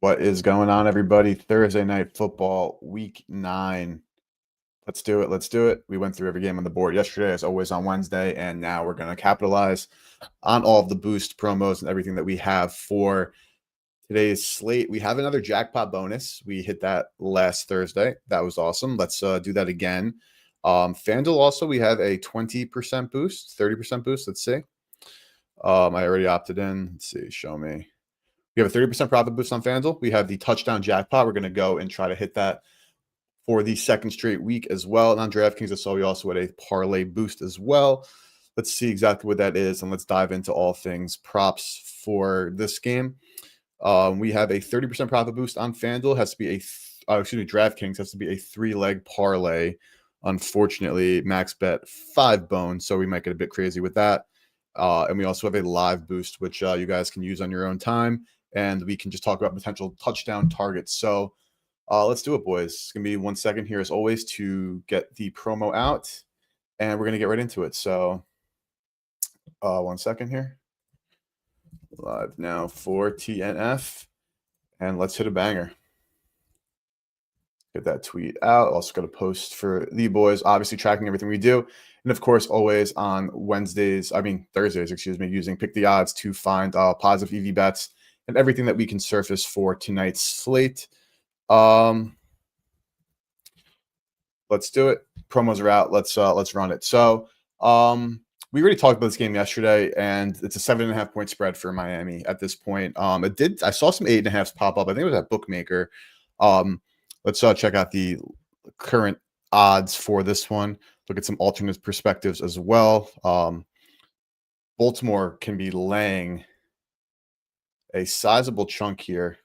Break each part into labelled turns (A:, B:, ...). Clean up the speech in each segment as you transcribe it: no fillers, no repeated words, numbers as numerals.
A: What is going on, everybody? Thursday night football, week 9. Let's do it. Let's do it. We went through every game on the board yesterday, as always, on Wednesday, and now we're going to capitalize on all of the boost promos and everything that we have for today's slate. We have another jackpot bonus. We hit that last Thursday. That was awesome. Let's do that again. FanDuel also, we have a 20% boost, 30% boost. Let's see. I already opted in. Let's see. Show me. We have a 30% profit boost on FanDuel. We have the touchdown jackpot. We're going to go and try to hit that for the second straight week as well. And on DraftKings, I saw we also had a parlay boost as well. Let's see exactly what that is, and let's dive into all things props for this game. We have a 30% profit boost on FanDuel. Has to be DraftKings has to be a 3-leg parlay. Unfortunately, max bet 5 bones, so we might get a bit crazy with that. And we also have a live boost, which you guys can use on your own time. And we can just talk about potential touchdown targets. So let's do it, boys. It's going to be 1 second here, as always, to get the promo out. And we're going to get right into it. So 1 second here. Live now for TNF. And let's hit a banger. Get that tweet out. Also got to post for the boys, obviously tracking everything we do. And of course, always on Thursdays, using Pick the Odds to find positive EV bets and everything that we can surface for tonight's slate. Let's do it. Promos are out. Let's run it. So we already talked about this game yesterday, and it's a 7.5 point spread for Miami at this point. I saw some 8.5s pop up. I think it was at Bookmaker. Let's check out the current odds for this one. Look at some alternate perspectives as well. Baltimore can be laying a sizable chunk here.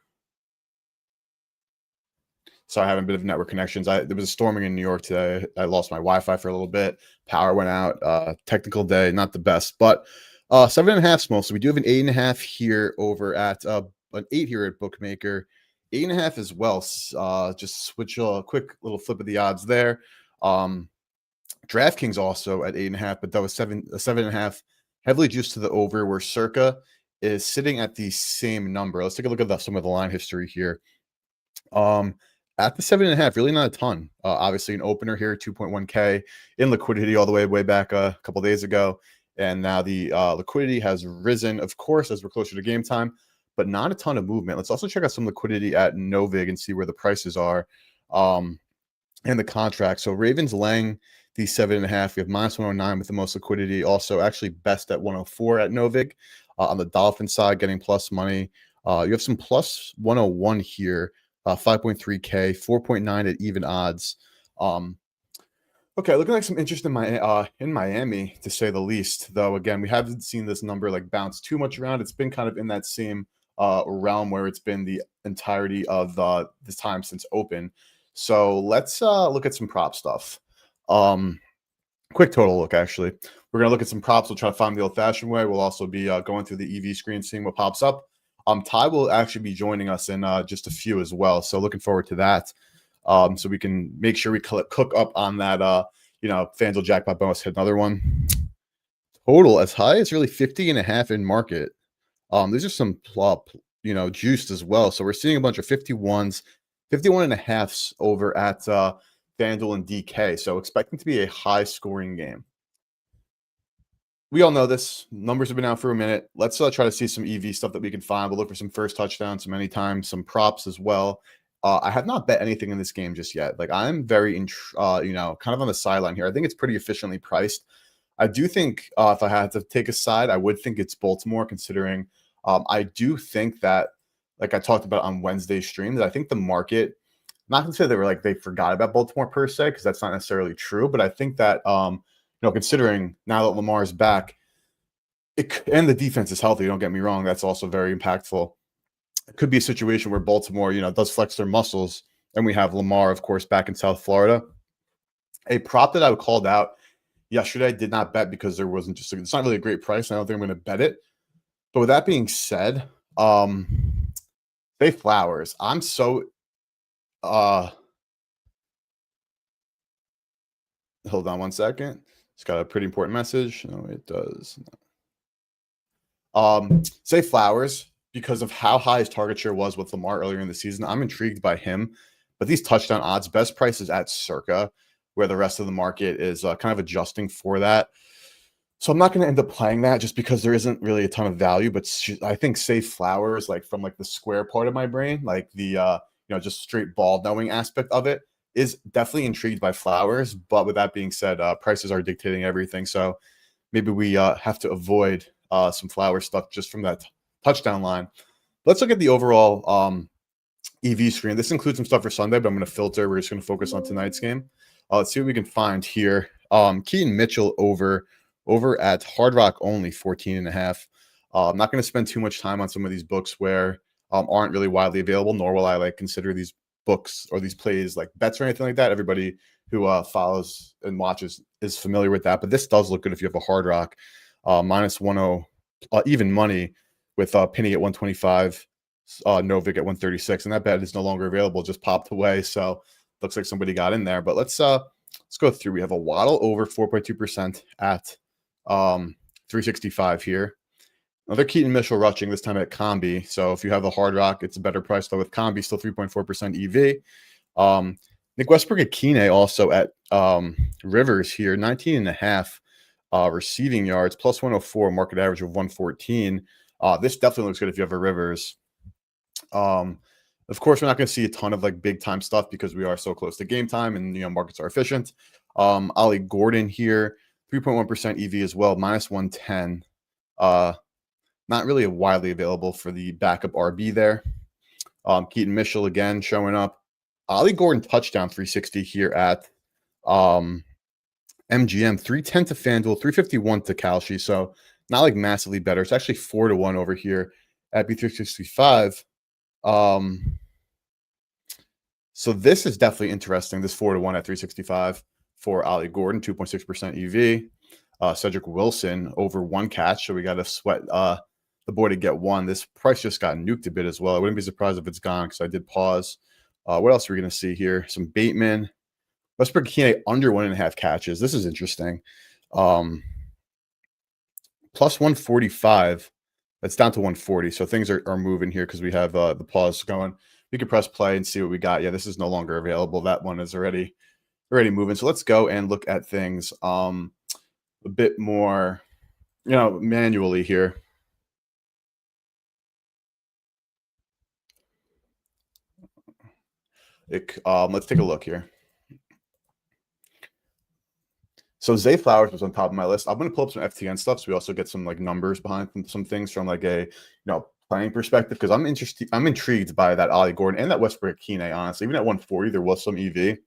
A: So I have a bit of network connections. There was a storming in New York today. I lost my Wi-Fi for a little bit. Power went out. Technical day, not the best, but 7.5 small. So we do have an 8.5 here over at an 8 here at Bookmaker. 8.5 as well. Just switch a quick little flip of the odds there. DraftKings also at 8.5, but that was 7.5, heavily juiced to the over, where Circa is sitting at the same number. Let's take a look at some of the line history here. At the 7.5, really not a ton. Obviously, an opener here, 2.1K in liquidity all the way back a couple days ago, and now the liquidity has risen, of course, as we're closer to game time, but not a ton of movement. Let's also check out some liquidity at Novig and see where the prices are and the contract. So Ravens laying the 7.5. We have minus 109 with the most liquidity. Also, actually best at 104 at Novig. On the Dolphin side, getting plus money. You have some plus 101 here, 5.3K, 4.9 at even odds. Okay, looking like some interest in Miami, to say the least. Though, again, we haven't seen this number bounce too much around. It's been kind of in that same realm where it's been the entirety of this time since open. So let's look at some prop stuff. Quick total look, actually. We're going to look at some props. We'll try to find the old-fashioned way. We'll also be going through the EV screen, seeing what pops up. Ty will actually be joining us in just a few as well. So looking forward to that. So we can make sure we cook up on that, FanDuel jackpot bonus. Hit another one. Total as high as really 50.5 in market. These are some juiced as well. So we're seeing a bunch of 51s, 51.5s over at FanDuel and DK. So expecting to be a high scoring game. We all know this. Numbers have been out for a minute. Let's try to see some EV stuff that we can find. We'll look for some first touchdowns, some anytime, some props as well. I have not bet anything in this game just yet. I'm very, kind of on the sideline here. I think it's pretty efficiently priced. I do think if I had to take a side, I would think it's Baltimore, considering I do think that, like I talked about on Wednesday's stream, that I think the market, not to say they forgot about Baltimore per se, because that's not necessarily true, but I think that, considering now that Lamar is back, and the defense is healthy, don't get me wrong, that's also very impactful. It could be a situation where Baltimore, does flex their muscles, and we have Lamar, of course, back in South Florida. A prop that I called out yesterday, did not bet because there wasn't it's not really a great price. I don't think I'm going to bet it. But with that being said, Zay Flowers, I'm so hold on 1 second. It's got a pretty important message. No, it does. Zay Flowers, because of how high his target share was with Lamar earlier in the season. I'm intrigued by him, but these touchdown odds, best price is at circa, where the rest of the market is kind of adjusting for that. So I'm not going to end up playing that just because there isn't really a ton of value. But I think safe flowers, like from like the square part of my brain, like the just straight ball knowing aspect of it, is definitely intrigued by flowers. But with that being said, prices are dictating everything. So maybe we have to avoid some flower stuff just from that touchdown line. Let's look at the overall EV screen. This includes some stuff for Sunday, but I'm going to filter. We're just going to focus on tonight's game. Let's see what we can find here. Keaton Mitchell over at Hard Rock only 14.5. I'm not going to spend too much time on some of these books where aren't really widely available, nor will I like consider these books or these plays like bets or anything like that. Everybody who follows and watches is familiar with that, but this does look good if you have a Hard Rock minus 10 even money with Penny at 125, Novik at 136, and that bet is no longer available, just popped away. So looks like somebody got in there. But let's go through. We have a Waddle over 4.2% at 365 here. Another Keaton Mitchell rushing, this time at Combi. So if you have the Hard Rock, it's a better price, though, with Combi still 3.4% EV. Nick Westbrook Akine also at Rivers here, 19.5 receiving yards, plus 104, market average of 114. This definitely looks good if you have a Rivers. Of course, we're not going to see a ton of like big time stuff because we are so close to game time and markets are efficient. Ollie Gordon here, 3.1% EV as well, minus 110. Not really widely available for the backup RB there. Keaton Mitchell again showing up. Ollie Gordon touchdown 360 here at MGM, 310 to FanDuel, 351 to Kalshi. So not like massively better. It's actually 4-1 over here at B365. So this is definitely interesting. This 4-1 at 365 for Ollie Gordon, 2.6% EV. Cedric Wilson over one catch. So we got to sweat the boy to get one. This price just got nuked a bit as well. I wouldn't be surprised if it's gone because I did pause. What else are we going to see here? Some Bateman. Westbrook Akine under 1.5 catches. This is interesting. Plus 145. That's down to 140. So things are moving here because we have the pause going. We can press play and see what we got. Yeah, this is no longer available. That one is already moving. So let's go and look at things a bit more, manually here. Let's take a look here. So Zay Flowers was on top of my list. I'm going to pull up some FTN stuff, so we also get some like numbers behind some things from like a playing perspective, because I'm intrigued by that Ollie Gordon and that Westbrook Akine. Honestly, even at 140, there was some EV,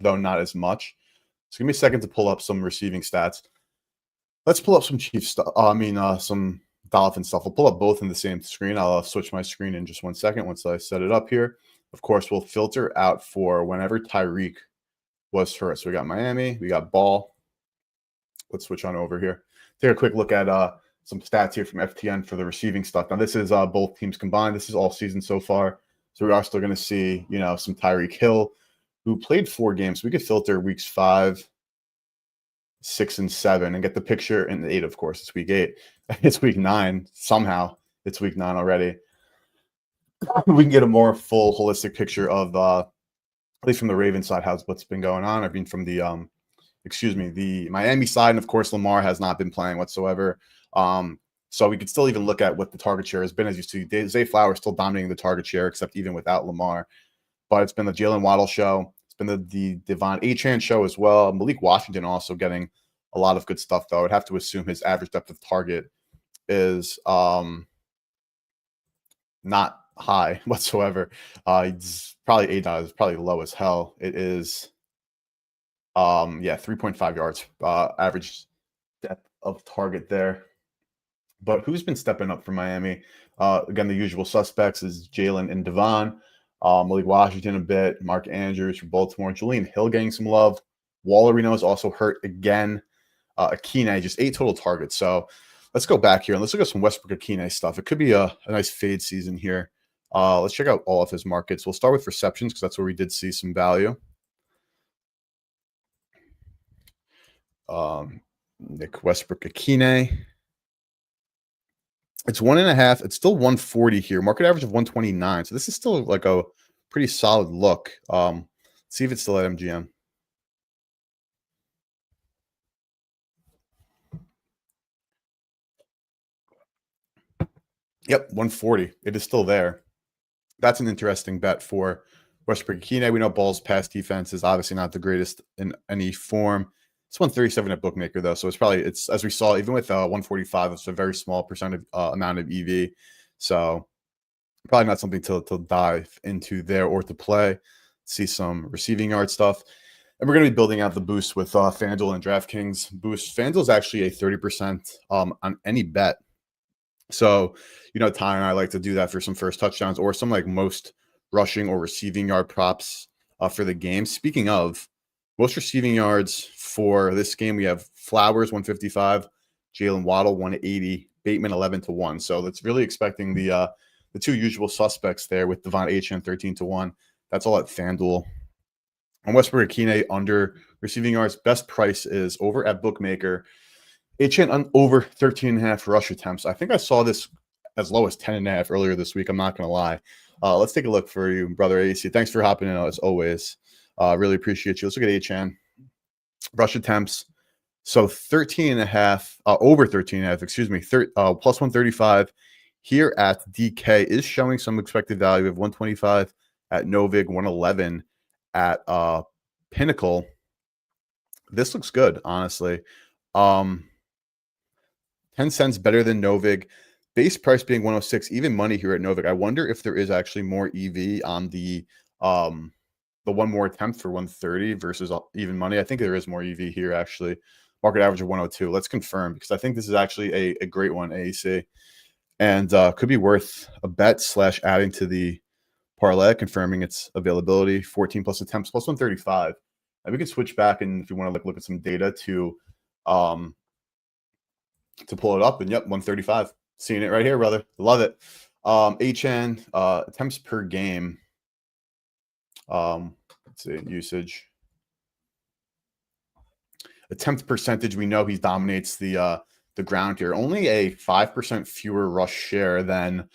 A: though not as much. So give me a second to pull up some receiving stats. Let's pull up some Chiefs stuff. Some Dolphin stuff. I'll pull up both in the same screen. I'll switch my screen in just 1 second once I set it up here. Of course, we'll filter out for whenever Tyreek was hurt. So we got Miami, we got Ball. Let's switch on over here. Take a quick look at some stats here from FTN for the receiving stuff. Now, this is both teams combined. This is all season so far. So we are still going to see, some Tyreek Hill, who played 4 games. We could filter weeks 5, 6, and 7 and get the picture. And 8, of course, it's week 8. It's week 9. Somehow it's week 9 already. We can get a more full holistic picture of at least from the Ravens side, what's been going on. I mean, from the the Miami side, and of course Lamar has not been playing whatsoever. So we could still even look at what the target share has been. As you see, Zay Flowers still dominating the target share, except even without Lamar. But it's been the Jalen Waddle show. It's been the Devon Achane show as well. Malik Washington also getting a lot of good stuff, though. I'd have to assume his average depth of target is not high whatsoever. It's probably $8. It's probably low as hell. It is 3.5 yards average depth of target there. But who's been stepping up for Miami? Again, the usual suspects is Jalen and Devon. Malik Washington a bit. Mark Andrews for Baltimore. Julian Hill getting some love. Waller, we know, is also hurt again. Akine, just 8 total targets. So let's go back here and let's look at some Westbrook Akine stuff. It could be a nice fade season here. Let's check out all of his markets. We'll start with receptions because that's where we did see some value. Nick Westbrook Akine. It's 1.5. It's still 140 here. Market average of 129. So this is still like a pretty solid look. See if it's still at MGM. Yep, 140. It is still there. That's an interesting bet for Westbrook Akine. We know Ball's pass defense is obviously not the greatest in any form. It's 137 at bookmaker though, so it's as we saw, even with 145, it's a very small percent of amount of EV. So probably not something to dive into there or to play. See some receiving yard stuff. And we're going to be building out the boost with FanDuel and DraftKings boost. FanDuel is actually a 30% on any bet. So, Ty and I like to do that for some first touchdowns or some like most rushing or receiving yard props for the game. Speaking of most receiving yards for this game, we have Flowers 155, Jalen Waddle 180, Bateman 11-1. So that's really expecting the two usual suspects there with Devon Achane 13-1. That's all at FanDuel. On Westbrook Akine under receiving yards, best price is over at bookmaker. Achane on over 13.5 rush attempts. I think I saw this as low as 10.5 earlier this week. I'm not going to lie. Let's take a look for you, brother AC. Thanks for hopping in as always. Really appreciate you. Let's look at Achane. Rush attempts. So 13.5, over 13.5, excuse me, plus 135 here at DK is showing some expected value of 125 at Novig, 111 at Pinnacle. This looks good, honestly. 10 cents better than Novig. Base price being 106, even money here at Novig. I wonder if there is actually more EV on the one more attempt for 130 versus even money. I think there is more EV here, actually. Market average of 102. Let's confirm, because I think this is actually a great one, AEC. And could be worth a bet / adding to the parlay, confirming its availability. 14 plus attempts, plus 135. And we can switch back, and if you want to look at some data to pull it up, and yep, 135. Seeing it right here, brother. Love it. Achane, attempts per game. Let's see, usage. Attempt percentage, we know he dominates the ground here. Only a 5% fewer rush share than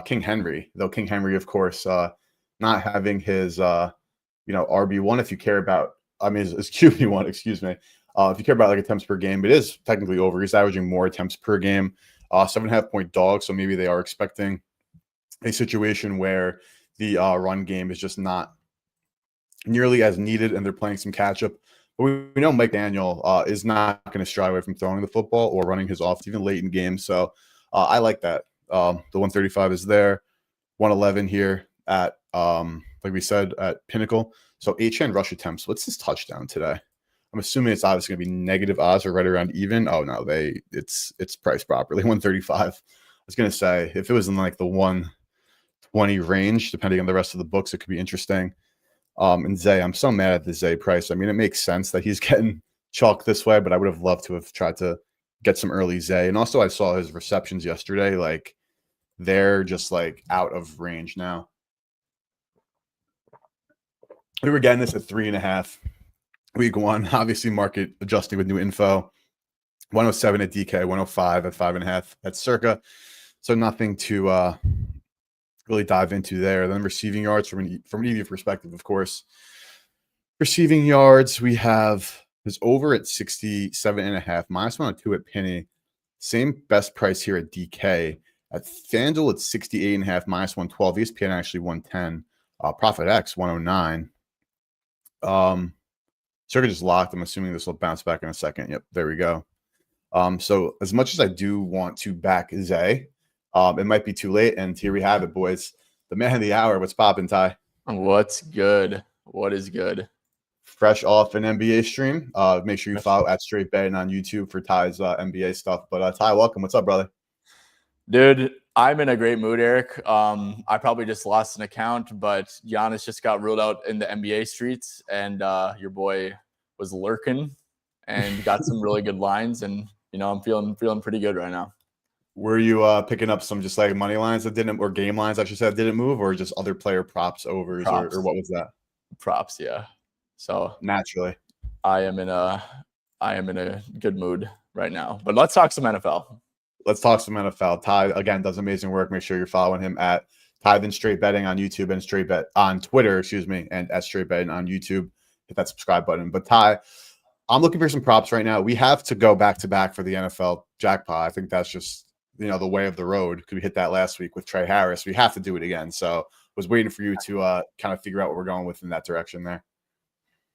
A: King Henry, though King Henry, of course, not having his RB1. If you care about, his QB1, excuse me. If you care about like attempts per game, it is technically over. He's averaging more attempts per game. 7.5 point dog, so maybe they are expecting a situation where the run game is just not nearly as needed, and they're playing some catch up. But we know Mike Daniel is not going to shy away from throwing the football or running his offense, even late in games. So I like that. The 135 is there. 111 here at, like we said, at Pinnacle. So Achane rush attempts. What's his touchdown today? I'm assuming it's obviously going to be negative odds or right around even. Oh, no, it's priced properly. 135. I was going to say, if it was in like the 120 range, depending on the rest of the books, it could be interesting. And Zay, I'm so mad at the Zay price. I mean, it makes sense that he's getting chalked this way, but I would have loved to have tried to get some early Zay. And also I saw his receptions yesterday. Like, they're just like out of range now. We were getting this at 3.5 week one, obviously market adjusting with new info. 107 at DK, 105 at 5.5 at Circa. So nothing to really dive into there. Then receiving yards from an EV perspective, of course. Receiving yards, we have is over at 67.5, minus 102 at Penny. Same best price here at DK. At FanDuel, it's 68.5, minus 112. ESPN actually 110. Profit X 109. Circuit just locked. I'm assuming this will bounce back in a second. Yep, there we go. So as much as I do want to back Zay, it might be too late. And here we have it, boys. The man of the hour. What's popping, Ty?
B: What's good? What is good?
A: Fresh off an NBA stream. Make sure you follow at Straight Betting on YouTube for Ty's NBA stuff. But Ty, welcome. What's up, brother?
B: Dude, I'm in a great mood, Eric. I probably just lost an account, but Giannis just got ruled out in the NBA streets, and your boy was lurking and got some really good lines, and I'm feeling pretty good right now.
A: Were you picking up some just like money lines that didn't, or game lines, I should say, that didn't move, or just other player props overs, or what was that?
B: Props, yeah. So
A: naturally,
B: I am in a good mood right now. But let's talk some NFL.
A: let's talk some NFL. Ty again does amazing work. Make sure you're following him at Ty then Straight Betting on YouTube and Straight Bet on Twitter, excuse me, and at Straight Betting on YouTube. Hit that subscribe button. But Ty, I'm looking for some props right now. We have to go back to back for the NFL jackpot. I think that's just the way of the road. Because we hit that last week with Trey Harris. We have to do it again. So was waiting for you to kind of figure out what we're going with in that direction there.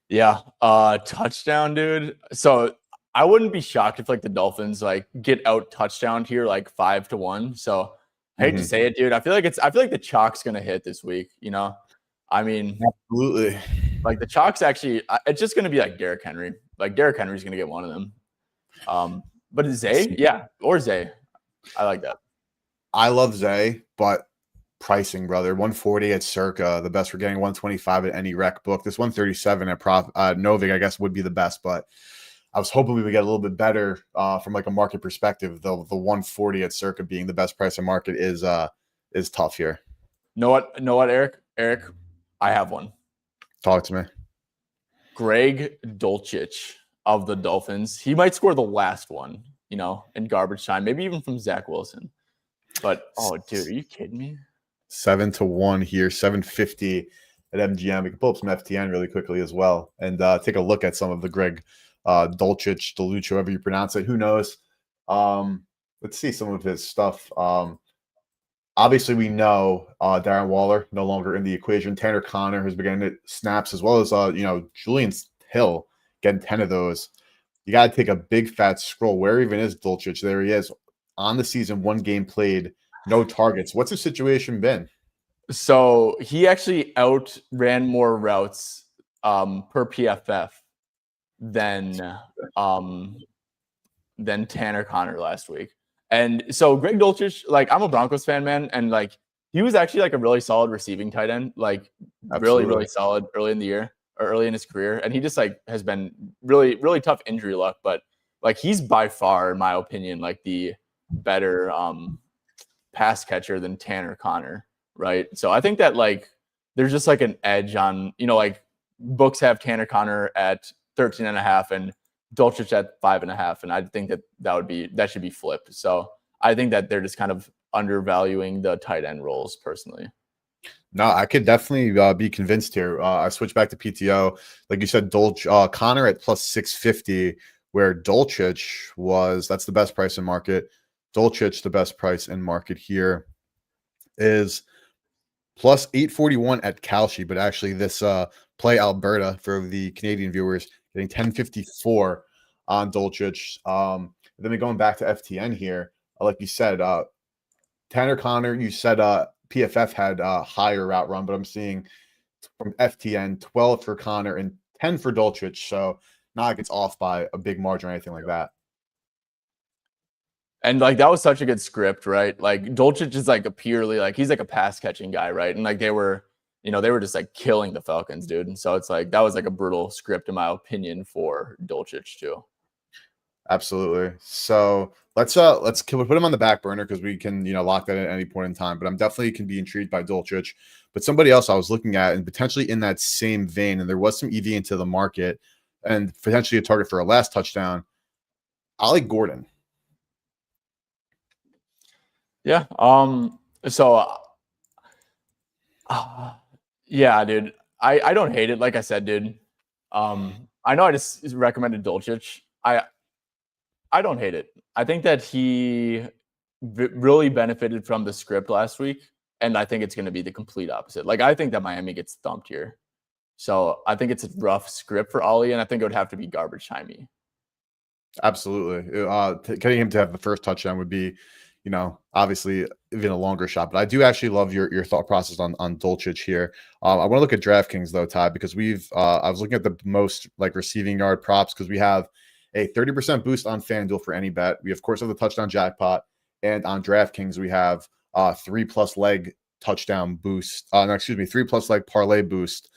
B: Yeah, touchdown, dude. So I wouldn't be shocked if like the Dolphins like get out touchdown here like 5-1. So I hate to say it, dude. I feel like the chalk's gonna hit this week. I mean,
A: absolutely.
B: Like the chalk's actually, it's just gonna be like Derrick Henry. Like Derrick Henry's gonna get one of them. But Zay, yeah, or Zay. I like that.
A: I love Zay, but pricing, brother. 140 at Circa, the best we're getting. 125 at any rec book. This 137 at Novig, I guess, would be the best, but I was hoping we would get a little bit better from like a market perspective. The 140 at Circa being the best price in market is tough here.
B: Know what, Eric? I have one.
A: Talk to me.
B: Greg Dulcich of the Dolphins. He might score the last one, in garbage time, maybe even from Zach Wilson. But oh, dude, are you kidding me?
A: 7-1 here, 750 at MGM. We can pull up some FTN really quickly as well and take a look at some of the Greg Dulcich, Delucci, however you pronounce it. Who knows? Let's see some of his stuff. Obviously, we know Darren Waller no longer in the equation. Tanner Connor has been getting snaps as well as Julian Hill getting 10 of those. You got to take a big fat scroll. Where even is Dulcich? There he is on the season. 1 game played, no targets. What's his situation been?
B: So he actually outran more routes per PFF than Tanner Connor last week. And so Greg Dulcich, like I'm a Broncos fan, man, and like he was actually like a really solid receiving tight end, like
A: Absolutely.
B: really solid early in the year or early in his career, and he just like has been really tough injury luck, but like he's by far, in my opinion, like the better pass catcher than Tanner Connor, right? So I think that like there's just like an edge on, like books have Tanner Connor at 13.5 and Dulcich at 5.5, and I think that should be flipped. So I think that they're just kind of undervaluing the tight end roles personally.
A: No, I could definitely be convinced here. I switched back to PTO, like you said, Connor at plus 650, where Dulcich that's the best price in market. Dulcich, the best price in market here, is plus 841 at Kalshi, but actually this play Alberta for the Canadian viewers getting 1054 on Dulcich. Then going back to FTN here, like you said, Tanner Connor, you said PFF had a higher route run, but I'm seeing from FTN 12 for Connor and 10 for Dulcich. So not like it's off by a big margin or anything like that.
B: And like that was such a good script, right? Like Dulcich is like he's like a pass catching guy, right? And like they were just like killing the Falcons, dude. And so it's like that was like a brutal script in my opinion for Dulcich too.
A: Absolutely. So let's put him on the back burner because we can lock that at any point in time. But I'm definitely can be intrigued by Dulcich. But somebody else I was looking at and potentially in that same vein, and there was some EV into the market and potentially a target for a last touchdown. Ollie Gordon.
B: Yeah. So yeah, dude. I don't hate it. Like I said, dude. I know I just recommended Dulcich. I don't hate it. I think that he really benefited from the script last week, and I think it's going to be the complete opposite. Like I think that Miami gets thumped here, so I think it's a rough script for Ollie, and I think it would have to be garbage timey.
A: Absolutely. Getting him to have the first touchdown would be, obviously even a longer shot. But I do actually love your thought process on Dulcich here. I want to look at DraftKings though, Ty, because I was looking at the most like receiving yard props because we have a 30% boost on FanDuel for any bet. We of course have the touchdown jackpot, and on DraftKings we have 3+ leg touchdown boost. 3+ leg parlay boost.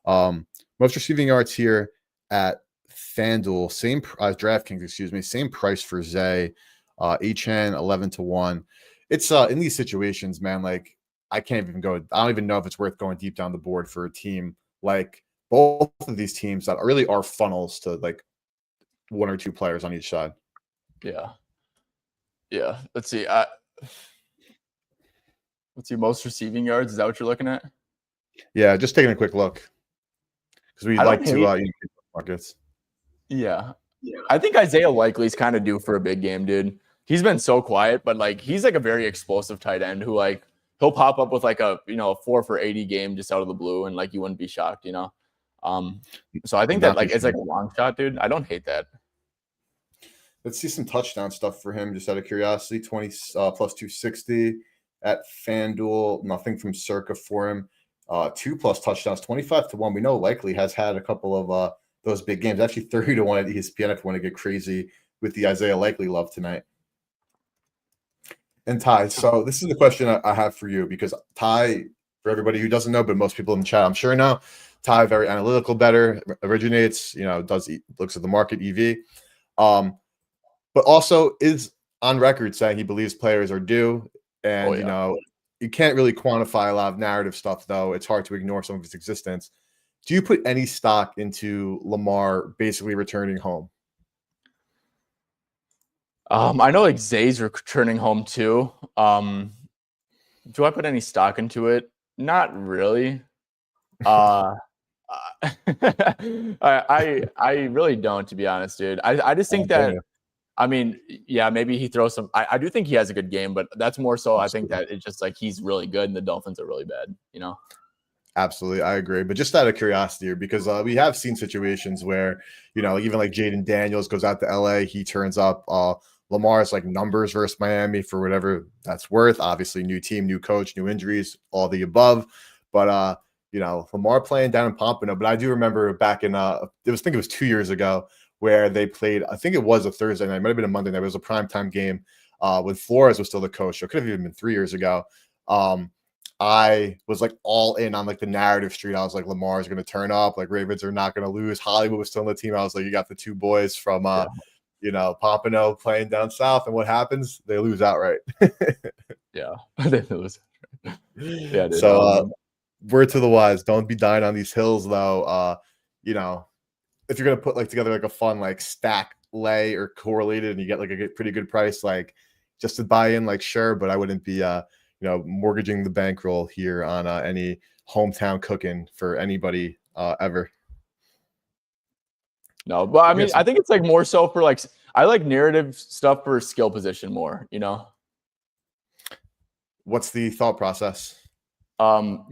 A: Most receiving yards here at FanDuel, same DraftKings, same price for Zay, Chen 11-1. It's in these situations, man. Like I can't even go. I don't even know if it's worth going deep down the board for a team like both of these teams that really are funnels to like 1 or 2 players on each side.
B: Yeah. Yeah. Let's see. Most receiving yards. Is that what you're looking at?
A: Yeah, just taking a quick look because we
B: I
A: like
B: don't
A: to
B: hate.
A: markets.
B: Yeah. I think Isaiah Likely's kind of due for a big game, dude. He's been so quiet, but like he's like a very explosive tight end who like he'll pop up with like a a 4 for 80 game just out of the blue, and like you wouldn't be shocked. So I think that
A: Not too
B: like it's
A: sure.
B: like a long shot, dude. I don't hate that.
A: Let's see some touchdown stuff for him, just out of curiosity. 20 plus 260 at FanDuel. Nothing from Circa for him. 2+ touchdowns, 25-1. We know Likely has had a couple of those big games. Actually, 30-1 at ESPN if you want to get crazy with the Isaiah Likely love tonight. And Ty, so this is the question I have for you, because Ty, for everybody who doesn't know, but most people in the chat, I'm sure know, Ty, very analytical bettor, originates, looks at the market EV. But also is on record saying he believes players are due. And, you can't really quantify a lot of narrative stuff, though. It's hard to ignore some of its existence. Do you put any stock into Lamar basically returning home?
B: I know like Zay's returning home too. Do I put any stock into it? Not really. Uh, I really don't, to be honest, dude. I just think that. I mean, yeah, maybe he throws some. I do think he has a good game, but that's more so. I think that it's just like he's really good, and the Dolphins are really bad.
A: Absolutely, I agree. But just out of curiosity here, because we have seen situations where, even like Jaden Daniels goes out to LA, he turns up. Lamar's like numbers versus Miami for whatever that's worth. Obviously, new team, new coach, new injuries, all the above. But Lamar playing down in Pompano. But I do remember back in I think it was 2 years ago, where they played. I think it was a Thursday night, it might have been a Monday night. It was a primetime game when Flores was still the coach. So it could have even been 3 years ago. I was like all in on like the narrative street. I was like, Lamar's going to turn up. Like Ravens are not going to lose. Hollywood was still on the team. I was like, you got the two boys from Pompano playing down south, and what happens? They lose outright.
B: Yeah, they lose. Yeah, dude.
A: So word to the wise, don't be dying on these hills, though. If you're gonna put like together like a fun like stack lay or correlated, and you get like a pretty good price, like just to buy in, like sure, but I wouldn't be mortgaging the bankroll here on any hometown cooking for anybody ever.
B: No, but I mean, I think it's like more so for like I like narrative stuff for skill position more.
A: What's the thought process?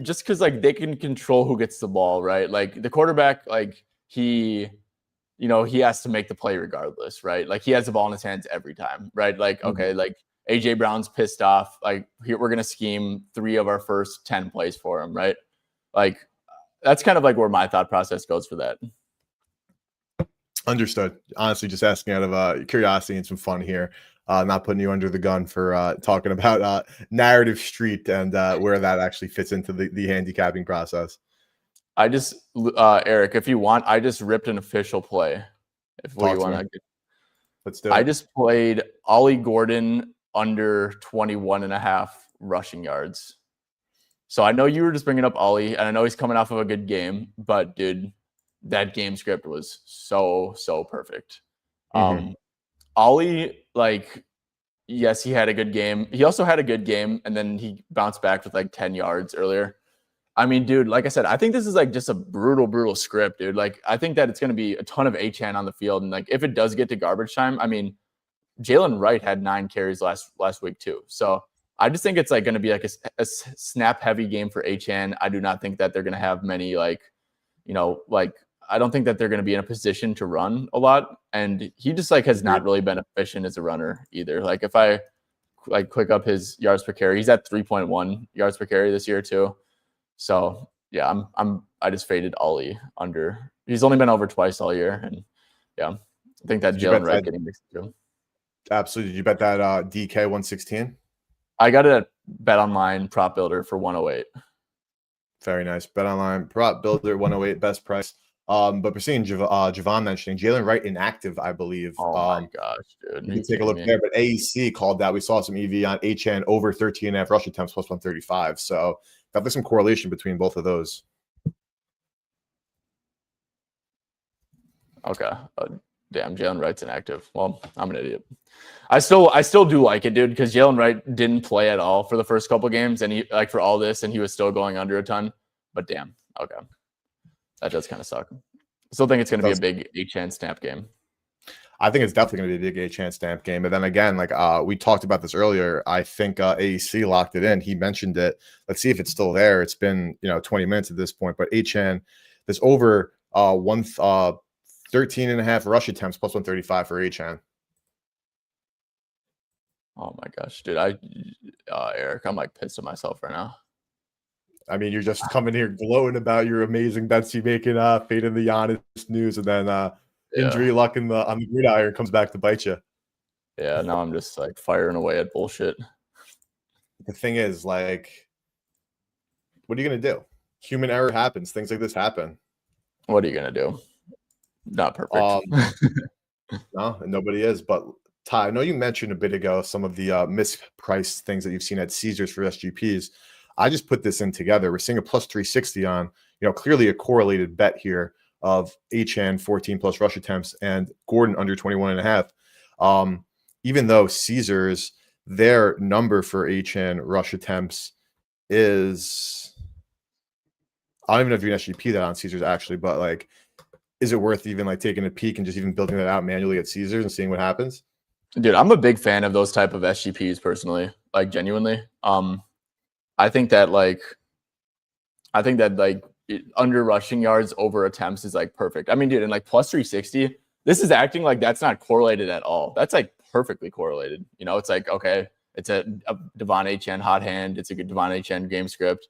B: Just because like they can control who gets the ball, right? Like the quarterback, like he has to make the play regardless, right? Like he has the ball in his hands every time, right? Like, okay, like AJ Brown's pissed off. Like we're going to scheme 3 of our first 10 plays for him, right? Like that's kind of like where my thought process goes for that.
A: Understood. Honestly, just asking out of curiosity and some fun here. Not putting you under the gun for talking about narrative street and where that actually fits into the handicapping process.
B: I just, Eric, if you want, I just ripped an official play. If we want to,
A: let's do it.
B: I just played Ollie Gordon under 21.5 rushing yards. So I know you were just bringing up Ollie, and I know he's coming off of a good game, but dude, that game script was so perfect. Ollie, like, yes, he had a good game. He also had a good game, and then he bounced back with like 10 yards earlier. I mean, dude, like I said, I think this is like just a brutal script, dude. Like, I think that it's going to be a ton of Achane on the field. And like, if it does get to garbage time, I mean, Jalen Wright had 9 carries last week too. So I just think it's like going to be like a snap heavy game for Achane. I do not think that they're going to have many I don't think that they're going to be in a position to run a lot. And he just like has not really been efficient as a runner either. Like if I like click up his yards per carry, he's at 3.1 yards per carry this year too. So yeah, I just faded Ollie under. He's only been over twice all year, and yeah, I think that Jalen Wright getting mixed through.
A: Absolutely. Did you bet that DK 116?
B: I got it at Bet Online Prop Builder for 108.
A: Very nice. Bet Online Prop Builder 108 best price. But we're seeing Javon mentioning Jalen Wright inactive, I believe.
B: Oh my gosh, dude!
A: You can take a look there. But AEC called that. We saw some EV on HN over 13.5 rush attempts plus 135. So there's some correlation between both of those.
B: Okay. Damn, Jalen Wright's inactive. Well, I'm an idiot. I still do like it, dude, because Jalen Wright didn't play at all for the first couple games, and he like for all this, and he was still going under a ton. But damn, okay, that does kind of suck. Still think it's going to be a big A-Chan stamp game.
A: I think it's definitely going to be a big A-Chan stamp game. But then again, like we talked about this earlier, I think AEC locked it in. He mentioned it. Let's see if it's still there. It's been 20 minutes at this point. But A-Chan, this over 13 and a half rush attempts plus 135 for A-Chan.
B: Oh my gosh, dude! Eric, I'm like pissed at myself right now.
A: I mean, you're just coming here gloating about your amazing bets you making, fading the Giannis news, and then injury luck on the gridiron comes back to bite you.
B: Yeah, now I'm just like firing away at bullshit.
A: The thing is, like, what are you gonna do? Human error happens. Things like this happen.
B: What are you gonna do? Not perfect.
A: No, nobody is. But Ty, I know you mentioned a bit ago some of the mispriced things that you've seen at Caesars for SGPs. I just put this in together. We're seeing a plus 360 on, clearly a correlated bet here of A-Chan 14 plus rush attempts and Gordon under 21 and a half. Even though Caesars, their number for A-Chan rush attempts is, I don't even know if you can SGP that on Caesars actually, but like, is it worth even like taking a peek and just even building that out manually at Caesars and seeing what happens?
B: Dude, I'm a big fan of those type of SGPs personally, like genuinely. I think that under rushing yards over attempts is like perfect. I mean, dude, and like plus 360, this is acting like that's not correlated at all. That's like perfectly correlated. It's like, okay, it's a Devon A-Chan hot hand. It's a good Devon A-Chan game script.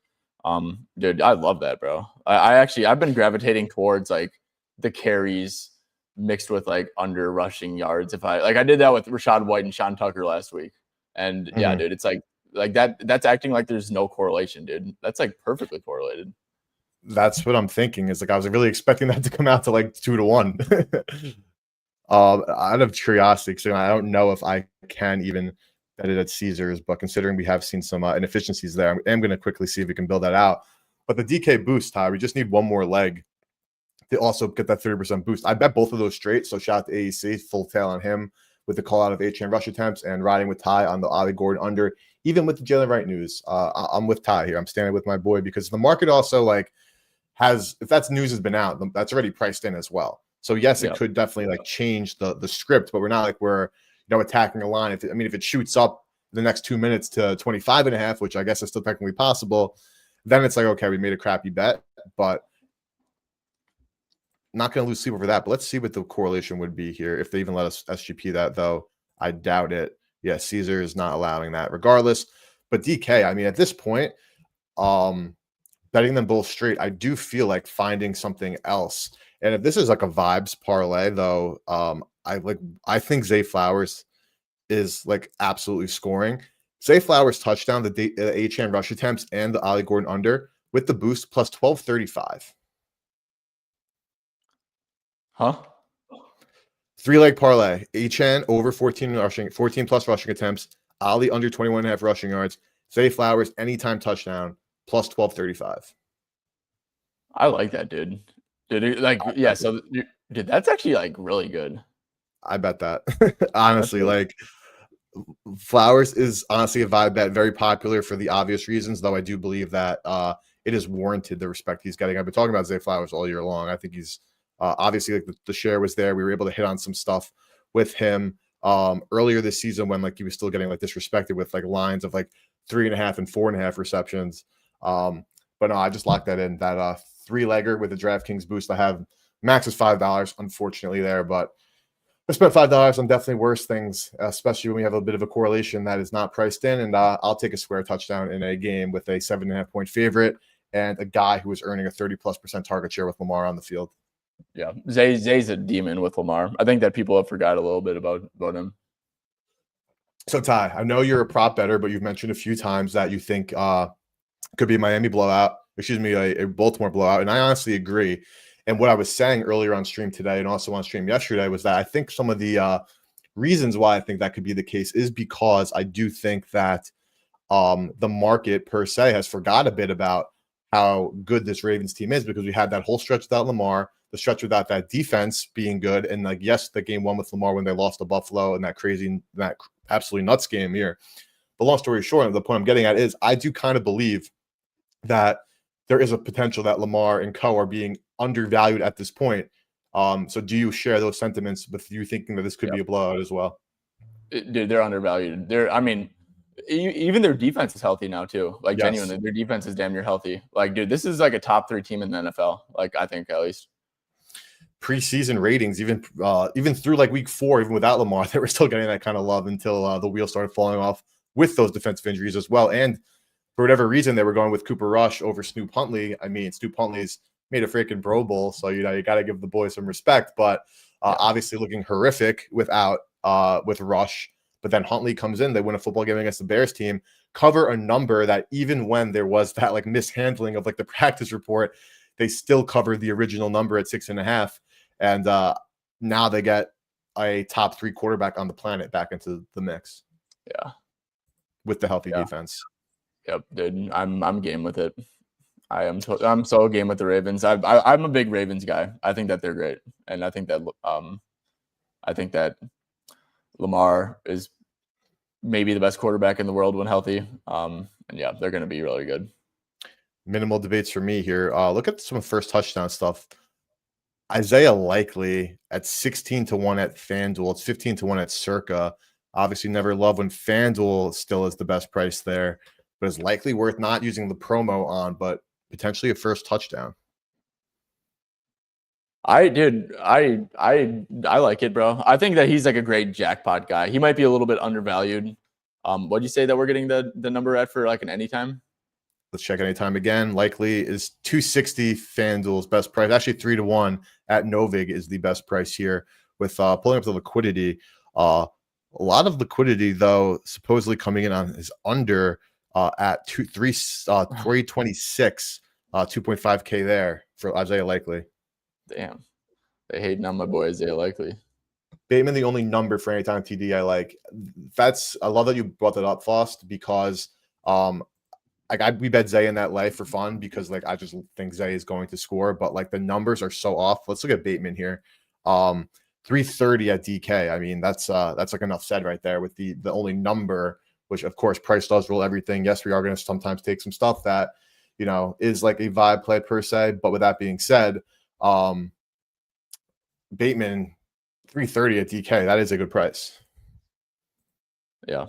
B: Dude, I love that, bro. I've been gravitating towards like the carries mixed with like under rushing yards. I did that with Rashad White and Sean Tucker last week. And yeah, dude, it's like that's acting like there's no correlation, dude. That's like perfectly correlated.
A: That's what I'm thinking. Is like I was really expecting that to come out to like 2-1. Out of curiosity, because I don't know if I can even bet it at Caesars, but considering we have seen some inefficiencies there, I'm going to quickly see if we can build that out. But the DK boost, Ty, we just need one more leg to also get that 30% boost. I bet both of those straight. So shout out to AEC, full tail on him with the call out of A-Chan rush attempts and riding with Ty on the Ollie Gordon under. Even with the Jalen Wright news, I'm with Ty here. I'm standing with my boy because the market also like has, if that's news has been out, that's already priced in as well. So yes, it could definitely like change the script, but we're not like we're attacking a line. If it shoots up the next 2 minutes to 25 and a half, which I guess is still technically possible, then it's like, okay, we made a crappy bet, but not going to lose sleep over that. But let's see what the correlation would be here. If they even let us SGP that, though, I doubt it. Yeah, Caesar is not allowing that regardless. But DK, I mean, at this point, betting them both straight, I do feel like finding something else. And if this is like a vibes parlay, though, I think Zay Flowers is like absolutely scoring. Zay Flowers touchdown, the A-Chan rush attempts, and the Ollie Gordon under with the boost plus 1235.
B: Huh?
A: 3-leg parlay. A-Chan over 14 plus rushing attempts. Ollie under 21.5 rushing yards. Zay Flowers anytime touchdown plus 1235.
B: I like that, dude. Dude, like yeah. So, dude, that's actually like really good.
A: I bet that. Honestly, like Flowers is honestly a vibe bet, very popular for the obvious reasons. Though I do believe that it is warranted the respect he's getting. I've been talking about Zay Flowers all year long. I think he's obviously like the share was there. We were able to hit on some stuff with him earlier this season when like he was still getting like disrespected with like lines of like 3.5 and 4.5 receptions. But no, I just locked that in. That 3-legger with the DraftKings boost. I have max is $5, unfortunately there, but I spent $5 on definitely worse things, especially when we have a bit of a correlation that is not priced in. And I'll take a square touchdown in a game with a 7.5 point favorite and a guy who is earning a 30+% target share with Lamar on the field.
B: Yeah, Zay's a demon with Lamar. I think that people have forgot a little bit about him.
A: So Ty, I know you're a prop better, but you've mentioned a few times that you think could be a Miami blowout. Excuse me, a Baltimore blowout, and I honestly agree. And what I was saying earlier on stream today and also on stream yesterday was that I think some of the reasons why I think that could be the case is because I do think that the market per se has forgot a bit about how good this Ravens team is, because we had that whole stretch without Lamar, the stretch without that defense being good, and like, yes, the game one with Lamar when they lost to Buffalo and that absolutely nuts game here. But long story short, the point I'm getting at is I do kind of believe that there is a potential that Lamar and co are being undervalued at this point. So do you share those sentiments with you thinking that this could be a blowout as well?
B: Dude, they're undervalued. Even their defense is healthy now too. Like,
A: Yes.
B: genuinely, their defense is damn near healthy. Like, dude, this is like a top 3 team in the NFL. Like, I think at least.
A: Preseason ratings, even through like week 4, even without Lamar, they were still getting that kind of love until the wheels started falling off with those defensive injuries as well. And for whatever reason, they were going with Cooper Rush over Snoop Huntley. I mean, Snoop Huntley's made a freaking Pro Bowl, so you got to give the boy some respect. But obviously, looking horrific with Rush. But then Huntley comes in, they win a football game against the Bears team, cover a number that even when there was that like mishandling of like the practice report, they still covered the original number at 6.5. And now they get a top 3 quarterback on the planet back into the mix.
B: Yeah.
A: With the healthy defense.
B: Yep, dude. I'm game with it. I'm so game with the Ravens. I'm a big Ravens guy. I think that they're great. And I think that Lamar is maybe the best quarterback in the world when healthy. And yeah, they're going to be really good.
A: Minimal debates for me here. Look at some first touchdown stuff. Isaiah Likely at 16-1 at FanDuel. It's 15-1 at Circa. Obviously, never love when FanDuel still is the best price there, but is likely worth not using the promo on, but potentially a first touchdown.
B: I like it, bro. I think that he's like a great jackpot guy. He might be a little bit undervalued. What'd you say that we're getting the number at for like an anytime?
A: Let's check anytime again. Likely is 260 FanDuel's best price. Actually, 3-1 at Novig is the best price here. With pulling up the liquidity, a lot of liquidity though supposedly coming in on his under at 326, 2.5K there for Isaiah Likely.
B: Damn, they hating on my boy Isaiah Likely.
A: Bateman, the only number for anytime TD I like. I love that you brought that up, Faust, because we bet Zay in that life for fun because like I just think Zay is going to score, but like the numbers are so off. Let's look at Bateman here. 330 at DK. I mean, that's like enough said right there with the only number, which of course price does rule everything. Yes, we are going to sometimes take some stuff that is like a vibe play per se, but with that being said, Bateman 330 at DK, that is a good price.
B: Yeah,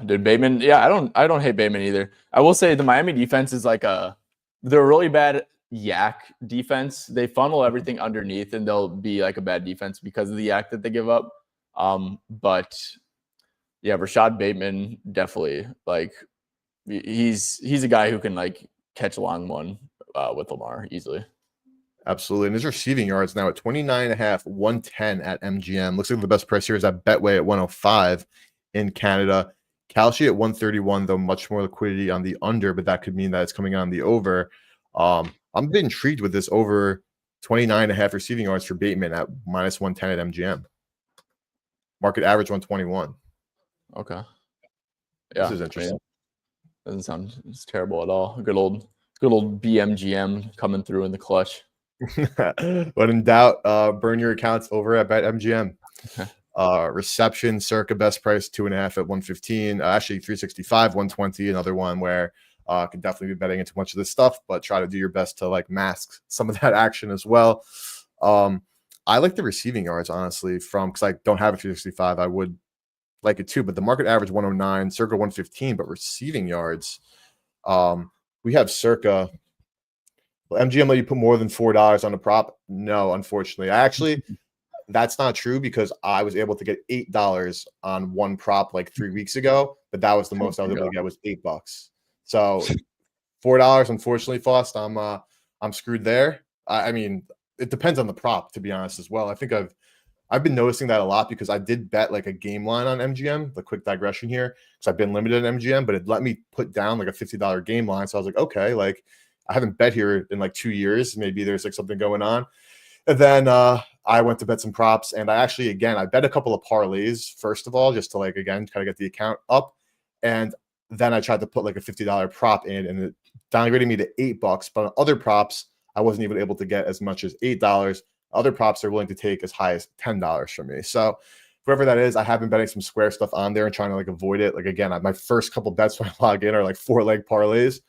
B: dude, Bateman. Yeah, I don't hate Bateman either. I will say the Miami defense is like they're a really bad yak defense. They funnel everything underneath, and they'll be like a bad defense because of the yak that they give up. But yeah, Rashad Bateman definitely like he's a guy who can like catch a long one with Lamar easily.
A: Absolutely. And his receiving yards now at 29.5, 110 at MGM. Looks like the best price here is at Betway at 105 in Canada. Kalshi at 131, though much more liquidity on the under, but that could mean that it's coming on the over. I'm a bit intrigued with this over 29.5 receiving yards for Bateman at minus 110 at MGM. Market average 121.
B: Okay. Yeah.
A: This is interesting.
B: Doesn't sound terrible at all. Good old BMGM coming through in the clutch.
A: But in doubt, burn your accounts over at BetMGM. Reception, circa best price 2.5 at 115. Actually, 365, 120. Another one where could definitely be betting into a bunch of this stuff, but try to do your best to like mask some of that action as well. I like the receiving yards honestly because I don't have a 365. I would like it too, but the market average 109, circa 115, but receiving yards. We have circa. MGM let you put more than $4 on a prop? No, unfortunately. That's not true because I was able to get $8 on one prop like 3 weeks ago, but that was the most I was able to get was $8. So $4, unfortunately, Faust, I'm screwed there. I mean, it depends on the prop, to be honest, as well. I think I've been noticing that a lot because I did bet like a game line on MGM. The quick digression here, because I've been limited at MGM, but it let me put down like a $50 game line. So I was like, okay, like I haven't bet here in like 2 years. Maybe there's like something going on. And then I went to bet some props, and I bet a couple of parlays first of all, just to like again kind of get the account up, and then I tried to put like a $50 prop in, and it downgrading me to $8. But on other props, I wasn't even able to get as much as $8. Other props are willing to take as high as $10 from me. So whoever that is, I have been betting some Square stuff on there and trying to like avoid it. Like again, my first couple bets when I log in are like 4-leg parlays.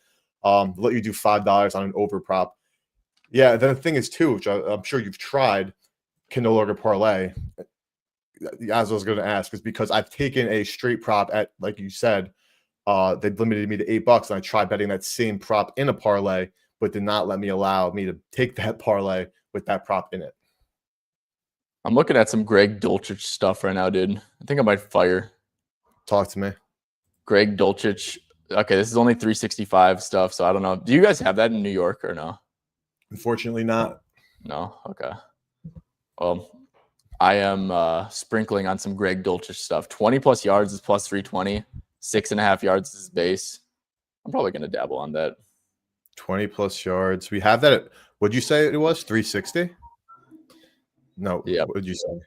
A: Let you do $5 on an over prop. Yeah, then the thing is too, which I'm sure you've tried, can no longer parlay. As I was going to ask, is because I've taken a straight prop at, like you said, they limited me to $8, and I tried betting that same prop in a parlay, but did not allow me to take that parlay with that prop in it.
B: I'm looking at some Greg Dulcich stuff right now, dude. I think I might fire.
A: Talk to me.
B: Greg Dulcich. Okay, this is only 365 stuff, so I don't know. Do you guys have that in New York or no?
A: Unfortunately not.
B: No? Okay. Well, I am sprinkling on some Greg Dulcich stuff. 20 plus yards is plus 320. 6.5 yards is base. I'm probably going to dabble on that.
A: 20 plus yards. We have that at, what'd you say it was? 360? No.
B: Yeah.
A: What did you say?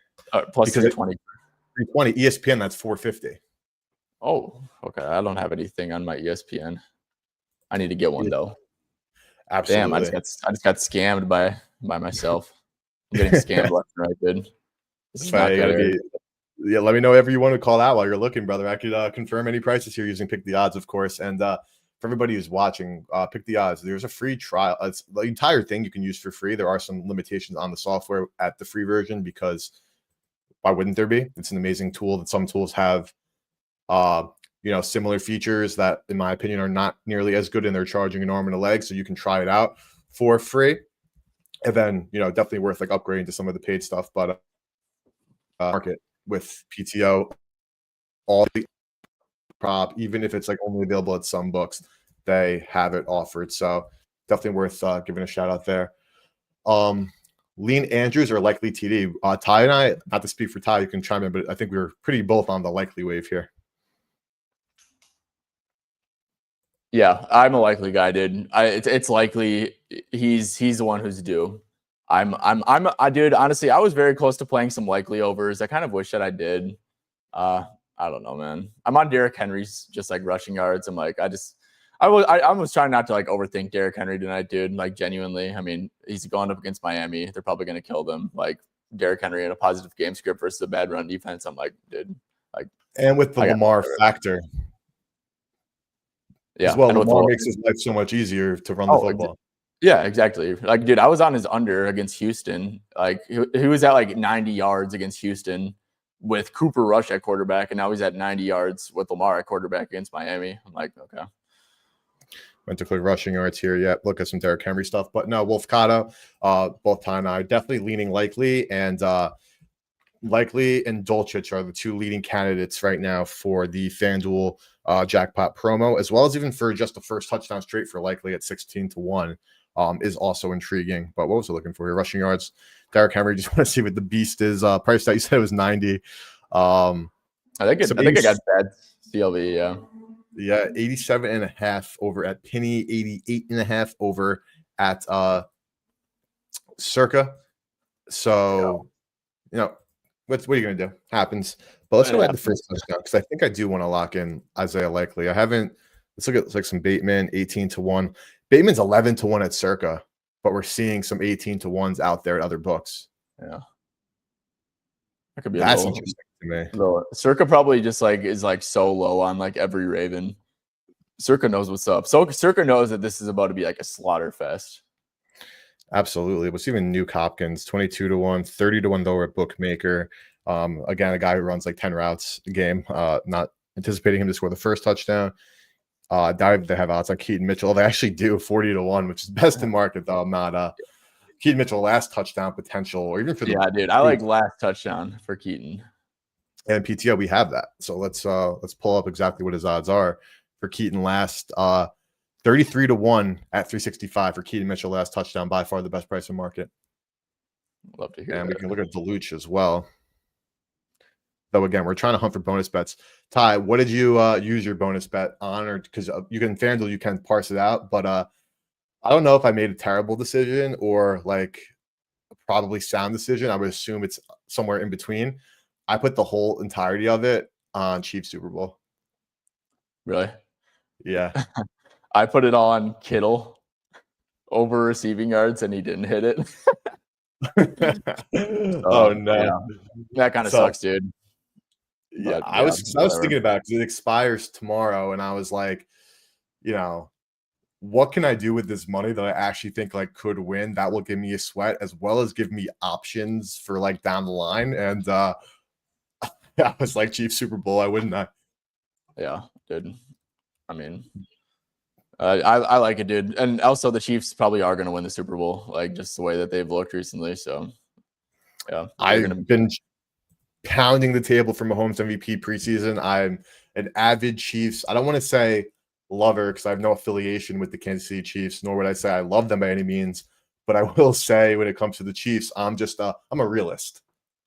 B: Plus 320.
A: 320. ESPN, that's 450.
B: Oh, okay. I don't have anything on my ESPN. I need to get one though.
A: Absolutely.
B: Damn, I just got scammed by myself. I'm getting scammed left and right, dude. This is not good.
A: Yeah, let me know whatever you want to call out while you're looking, brother. I could confirm any prices here using Pick the Odds, of course. And for everybody who's watching, Pick the Odds. There's a free trial. It's the entire thing you can use for free. There are some limitations on the software at the free version because why wouldn't there be? It's an amazing tool that some tools have, similar features that, in my opinion, are not nearly as good, and they're charging an arm and a leg. So you can try it out for free, and then definitely worth like upgrading to some of the paid stuff. But market with PTO, all the prop, even if it's like only available at some books, they have it offered. So definitely worth giving a shout out there. Lean Andrews or likely TD. Ty and I, not to speak for Ty, you can chime in, but I think we were pretty both on the likely wave here.
B: Yeah, I'm a likely guy, dude. It's likely he's the one who's due. Dude, honestly, I was very close to playing some likely overs. I kind of wish that I did. I don't know, man. I'm on Derrick Henry's just like rushing yards. I'm like, I was trying not to like overthink Derrick Henry tonight, dude. Like genuinely. I mean, he's going up against Miami. They're probably gonna kill them. Like Derrick Henry in a positive game script versus a bad run defense. I'm like, dude, like,
A: and with the Lamar factor.
B: Yeah.
A: As well, Lamar makes his life so much easier to run the football.
B: Yeah, exactly. Like, dude, I was on his under against Houston. Like, he was at like 90 yards against Houston with Cooper Rush at quarterback, and now he's at 90 yards with Lamar at quarterback against Miami. I'm like, okay.
A: Went to quick rushing yards here. Yeah, look at some Derrick Henry stuff. But no, Wolf Cotto, both Ty and I definitely leaning likely, and likely and Dulcich are the two leading candidates right now for the FanDuel jackpot promo, as well as even for just the first touchdown straight for likely at 16-1 is also intriguing. But what was I looking for here? Rushing yards. Derrick Henry, just want to see what the beast is. Price that you said it was 90.
B: I think I got bad CLV, yeah.
A: Yeah, 87.5 over at Penny, 88.5 over at Circa. So, what are you going to do? Happens. But let's go ahead to the first touchdown because I think I do want to lock in Isaiah Likely. Let's look at like some Bateman, 18-1. Bateman's 11-1 at Circa, but we're seeing some 18-1s out there at other books.
B: Yeah. That could be
A: That's interesting to me.
B: Low. Circa probably just like is like so low on like every Raven. Circa knows what's up. So Circa knows that this is about to be like a slaughter fest.
A: Absolutely. What's even Nuke Hopkins, 22-1, 30-1 though at Bookmaker. Again, a guy who runs like 10 routes a game. Not anticipating him to score the first touchdown. They have odds on Keaton Mitchell. They actually do 40-1, which is best in market though. I'm not Keaton Mitchell last touchdown potential, or even for the
B: dude. I like last touchdown for Keaton.
A: And PTO, we have that. So let's pull up exactly what his odds are for Keaton last. 33-1 at 365 for Keaton Mitchell last touchdown, by far the best price in market.
B: Love to hear
A: and
B: that.
A: we can look at Deluch as well. Though again, we're trying to hunt for bonus bets. Ty, what did you use your bonus bet on? Or because you can FanDuel, you can parse it out, but I don't know if I made a terrible decision or like a probably sound decision. I would assume it's somewhere in between. I put the whole entirety of it on Chiefs Super Bowl.
B: Really?
A: Yeah.
B: I put it on Kittle over receiving yards, and he didn't hit it.
A: Oh no.
B: Yeah, that kind of
A: So
B: sucks, dude.
A: yeah,
B: But
A: I
B: yeah,
A: was
B: whatever.
A: thinking about it because it expires tomorrow, and I was like, you know, what can I do with this money that I actually think like could win that will give me a sweat as well as give me options for like down the line? And I was like, Chiefs Super Bowl, I wouldn't.
B: Yeah, dude. I mean, I like it, dude. And also, the Chiefs probably are going to win the Super Bowl, like just the way that they've looked recently. So yeah, they're going to.
A: I've been pounding the table for Mahomes MVP preseason. I'm an avid Chiefs. I don't want to say lover because I have no affiliation with the Kansas City Chiefs, nor would I say I love them by any means. But I will say when it comes to the Chiefs, I'm a realist.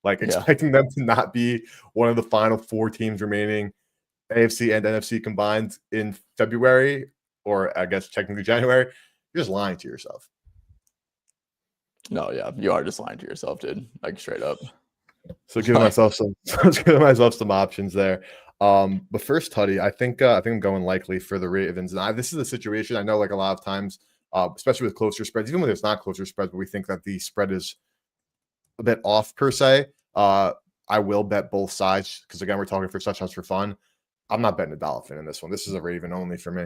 A: Like
B: Yeah.
A: expecting them to not be one of the final 4 teams remaining, AFC and NFC combined in February, or I guess technically January, you're just lying to yourself.
B: No, yeah, you are just lying to yourself, dude. Like straight up.
A: So giving myself some giving myself some options there. But first, Tuddy, I think I'm going likely for the Ravens. And this is a situation I know, like a lot of times, especially with closer spreads, even when there's not closer spreads, but we think that the spread is a bit off per se. I will bet both sides because again, we're talking for touchdowns for fun. I'm not betting a Dolphin in this one. This is a Raven only for me.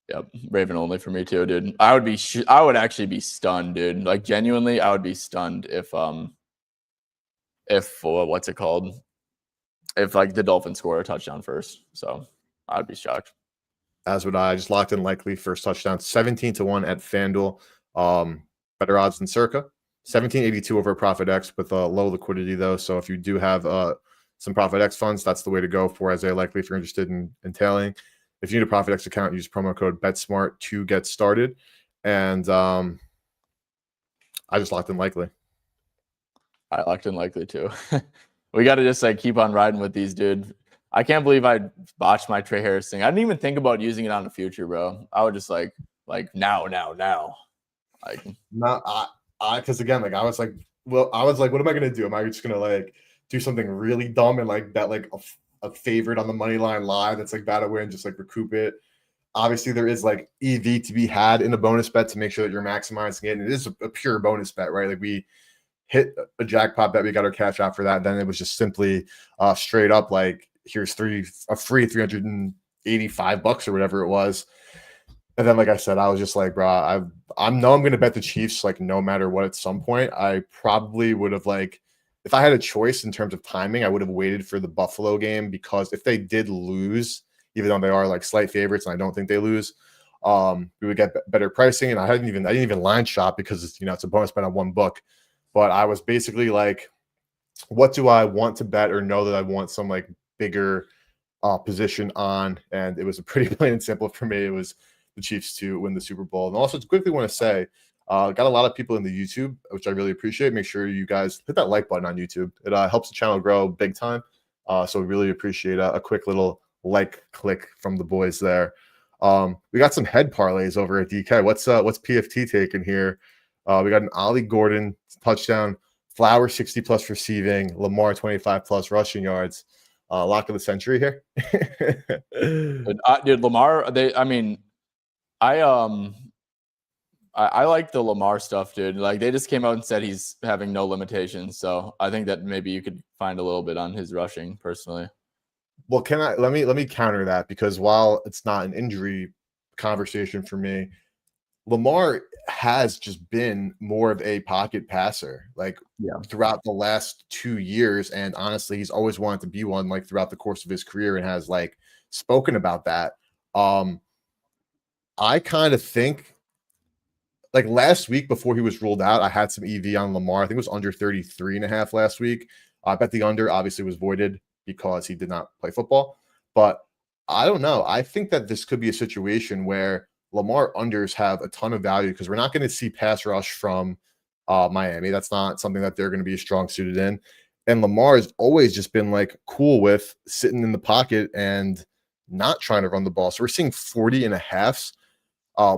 B: Yep, Raven only for me too, dude. I would actually be stunned, dude. Like genuinely, I would be stunned if what's it called? If like the Dolphins score a touchdown first. So I'd be shocked.
A: As would I. Just locked in likely first touchdown, 17-1 at FanDuel. Better odds than Circa. 1782 over Profit X with low liquidity though. So if you do have some Profit X funds, that's the way to go for Isaiah Likely if you're interested in tailing. If you need a Profit X account, use promo code BetSmart to get started. And I just locked in Likely.
B: I locked in likely too. We got to just like keep on riding with these, dude. I can't believe I botched my Trey Harris thing. I didn't even think about using it on the future, bro. I would just like now. Like
A: Not I because again, like I was like, what am I gonna do? Am I just gonna like do something really dumb and like bet like a favorite on the money line live that's like bad to win, just like recoup it? Obviously, there is like EV to be had in a bonus bet to make sure that you're maximizing it. And it is a pure bonus bet, right? Like we hit a jackpot bet, we got our cash out for that. Then it was just simply straight up like here's a free $385 or whatever it was. And then, like I said, I was just like, bro, I'm going to bet the Chiefs like no matter what. At some point, I probably would have like, if I had a choice in terms of timing, I would have waited for the Buffalo game because if they did lose, even though they are like slight favorites, and I don't think they lose, we would get better pricing. And I didn't even line shop because it's a bonus bet on one book. But I was basically like, what do I want to bet or know that I want some like bigger position on? And it was a pretty plain and simple for me. It was the Chiefs to win the Super Bowl. And also, quickly want to say, got a lot of people in the YouTube, which I really appreciate. Make sure you guys hit that like button on YouTube. It helps the channel grow big time. So we really appreciate a quick little like click from the boys there. We got some head parlays over at DK. What's PFT taking here? We got an Ollie Gordon touchdown, Flower 60 plus receiving, Lamar 25 plus rushing yards. Lock of the century here.
B: dude, Lamar. I like the Lamar stuff, dude. Like they just came out and said he's having no limitations. So I think that maybe you could find a little bit on his rushing personally.
A: Well, let me counter that because while it's not an injury conversation for me, Lamar has just been more of a pocket passer like throughout the last 2 years. And honestly, he's always wanted to be one like throughout the course of his career and has like spoken about that. I kind of think like last week before he was ruled out, I had some EV on Lamar. I think it was under 33.5 last week. I bet the under obviously was voided because he did not play football. But I don't know. I think that this could be a situation where Lamar unders have a ton of value because we're not going to see pass rush from Miami. That's not something that they're going to be strong suited in. And Lamar has always just been like cool with sitting in the pocket and not trying to run the ball. So we're seeing 40.5s.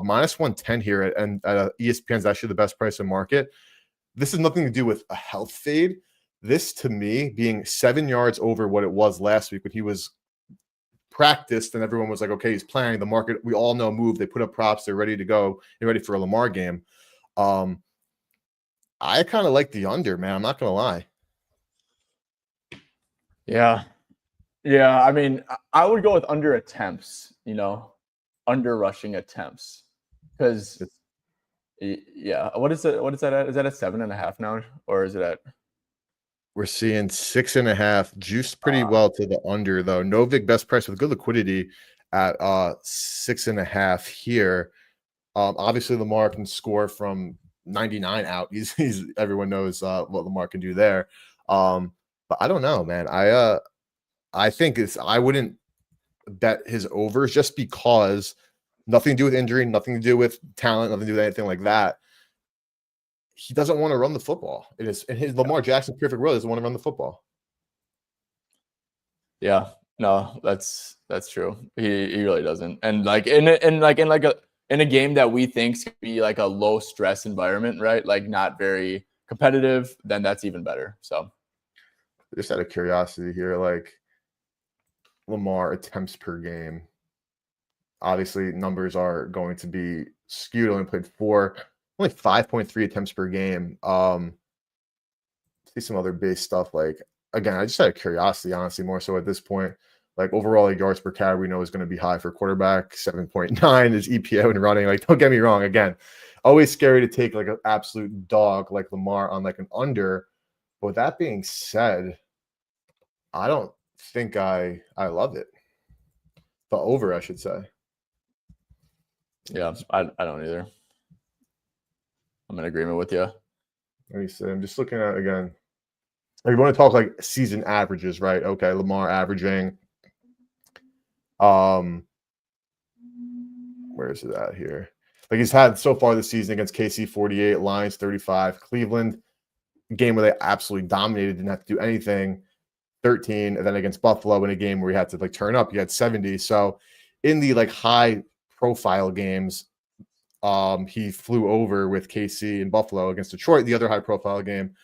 A: Minus 110 here and ESPN is actually the best price in market. This has nothing to do with a health fade. This to me being 7 yards over what it was last week when he was practiced and everyone was like, okay, he's playing. The market, we all know, move. They put up props. They're ready to go. They're ready for a Lamar game. I kind of like the under, man. I'm not gonna lie.
B: Yeah. Yeah. I mean, I would go with under attempts, under rushing attempts. Because yeah, what is it? What is that at? Is that at 7.5 now? Or is it at
A: We're seeing 6.5, juiced pretty well to the under though. Novik best price with good liquidity at 6.5 here. Obviously Lamar can score from 99 out. He's everyone knows what Lamar can do there. But I don't know, man. I think I wouldn't bet his overs just because nothing to do with injury, nothing to do with talent, nothing to do with anything like that. He doesn't want to run the football. It is in his Lamar Jackson perfect world, doesn't want to run the football.
B: Yeah, no, that's true. He really doesn't. And like in a game that we think is gonna be like a low stress environment, right? Like not very competitive, then that's even better. So
A: Just out of curiosity here, like Lamar attempts per game. Obviously, numbers are going to be skewed. Only played only 5.3 attempts per game. See some other base stuff. Like again, I just had a curiosity, honestly, more so at this point. Like overall, like yards per carry, we know is going to be high for quarterback. 7.9 is EPO and running. Like, don't get me wrong. Again, always scary to take like an absolute dog like Lamar on like an under. But with that being said, I don't think I love it. The over, I should say.
B: yeah, I don't either. I'm in agreement with you.
A: Let me see. I'm just looking at again. If you want to talk like season averages, right? Okay, Lamar averaging. Where is it at here? Like he's had so far this season against KC 48, Lions 35, Cleveland, game where they absolutely dominated, didn't have to do anything, 13, and then against Buffalo in a game where he had to like turn up, he had 70. So in the like high profile games, he flew over with KC and Buffalo against Detroit, the other high profile game.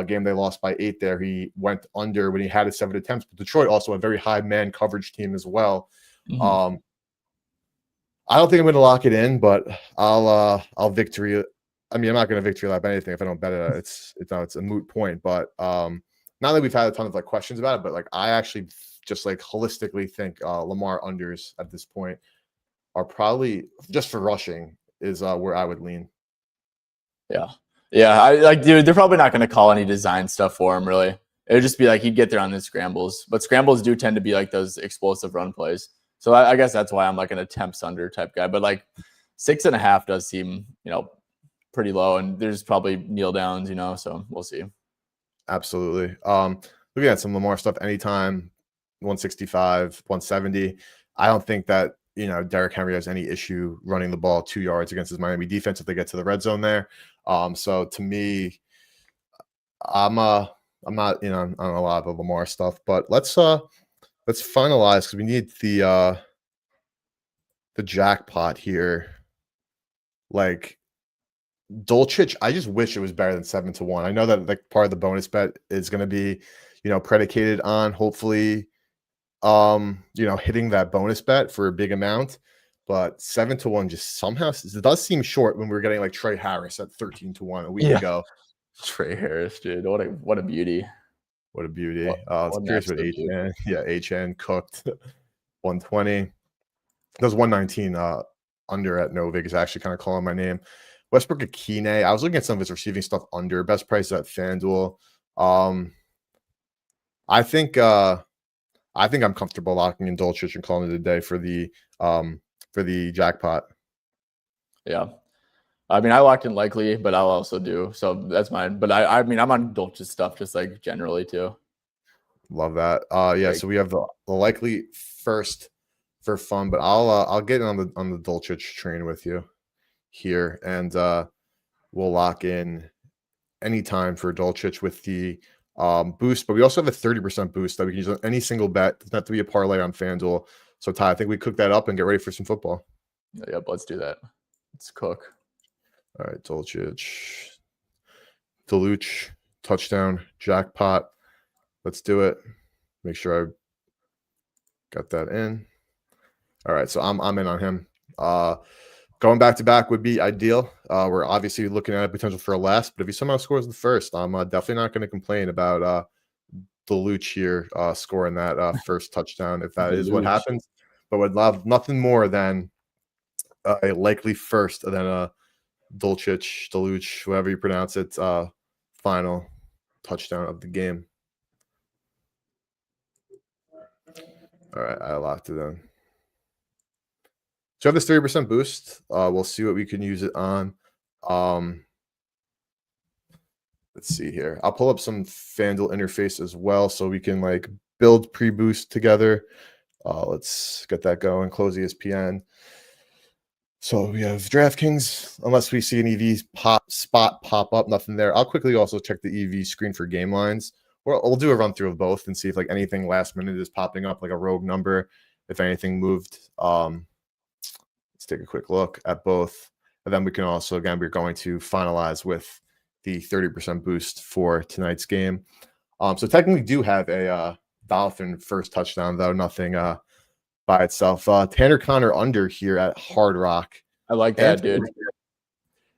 A: Game they lost by 8 there. He went under when he had his 7 attempts. But Detroit also a very high man coverage team as well.
B: Mm-hmm.
A: I don't think I'm going to lock it in, but I'll victory. I mean, I'm not going to victory lap anything if I don't bet it. It's a moot point. But not that we've had a ton of like questions about it, but like I actually just like holistically think Lamar unders at this point are probably just for rushing is where I would lean.
B: Yeah. I like, dude. They're probably not going to call any design stuff for him. Really, it would just be like he'd get there on the scrambles. But scrambles do tend to be like those explosive run plays. So I guess that's why I'm like an attempts under type guy. But like 6.5 does seem, pretty low, and there's probably kneel downs, so we'll see.
A: Absolutely. Looking at some Lamar stuff anytime, 165, 170. I don't think that, Derrick Henry has any issue running the ball 2 yards against his Miami defense if they get to the red zone there. So to me, I'm not, on a lot of Lamar stuff, but let's finalize because we need the jackpot here. Like Dolchich, I just wish it was better than 7-1. I know that like part of the bonus bet is going to be, predicated on hopefully, hitting that bonus bet for a big amount. But 7-1 just somehow it does seem short when we were getting like Trey Harris at 13-1 a week ago.
B: Trey Harris, dude, what a beauty.
A: What a beauty.
B: What
A: It's curious what HN. Yeah, HN cooked 120. Those 119 under at Novik is actually kind of calling my name. Westbrook Akine. I was looking at some of his receiving stuff under. Best price at FanDuel. I think I'm comfortable locking in Dolchich and calling it a day for the jackpot.
B: Yeah. I mean, I locked in likely, but I'll also do. So that's mine. But I mean, I'm on Dolchich stuff just like generally too.
A: Love that. Yeah, so we have the likely first for fun, but I'll get on the Dolchich train with you here, and we'll lock in anytime for Dolchich with the boost. But we also have a 30% boost that we can use on any single bet. Doesn't have to be a parlay on FanDuel. So Ty, I think we cook that up and get ready for some football.
B: Yep, let's do that. Let's cook.
A: All right, Dolchich, Deluch, touchdown, jackpot. Let's do it. Make sure I got that in. All right, so I'm in on him. Going back to back would be ideal. We're obviously looking at a potential for a last, but if he somehow scores the first, I'm definitely not going to complain about Deluch here scoring that first touchdown if that is what
B: Deluge.
A: happens. But would love nothing more than a likely first than a Deluch, whatever you pronounce it, final touchdown of the game. All right, I locked it in. So I have this 30% boost. We'll see what we can use it on. Let's see here. I'll pull up some FanDuel interface as well so we can like build pre-boost together. Let's get that going. Close ESPN. So we have DraftKings. Unless we see an EV spot pop up, nothing there. I'll quickly also check the EV screen for game lines. We'll do a run through of both and see if like anything last minute is popping up, like a rogue number, if anything moved. Let's take a quick look at both. And then we can also, again, we're going to finalize with the 30% boost for tonight's game. So technically do have a Dolphin first touchdown, though nothing by itself. Tanner Connor under here at Hard Rock.
B: I like that, dude.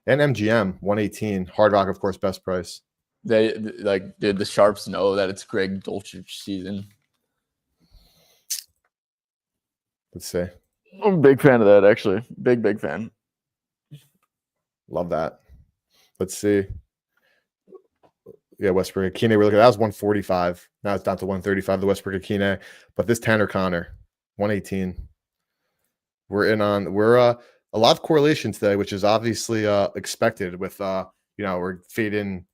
A: And MGM 118. Hard Rock, of course, best price.
B: They like, dude, the Sharps know that it's Greg Dulcich season.
A: Let's see.
B: I'm a big fan of that, actually. Big fan.
A: Love that. Let's see. Yeah, Westbrook Akine. We're looking at that was 145. Now it's down to 135. The Westbrook Akine, but this Tanner Connor 118. We're a lot of correlation today, which is obviously expected. With we're fading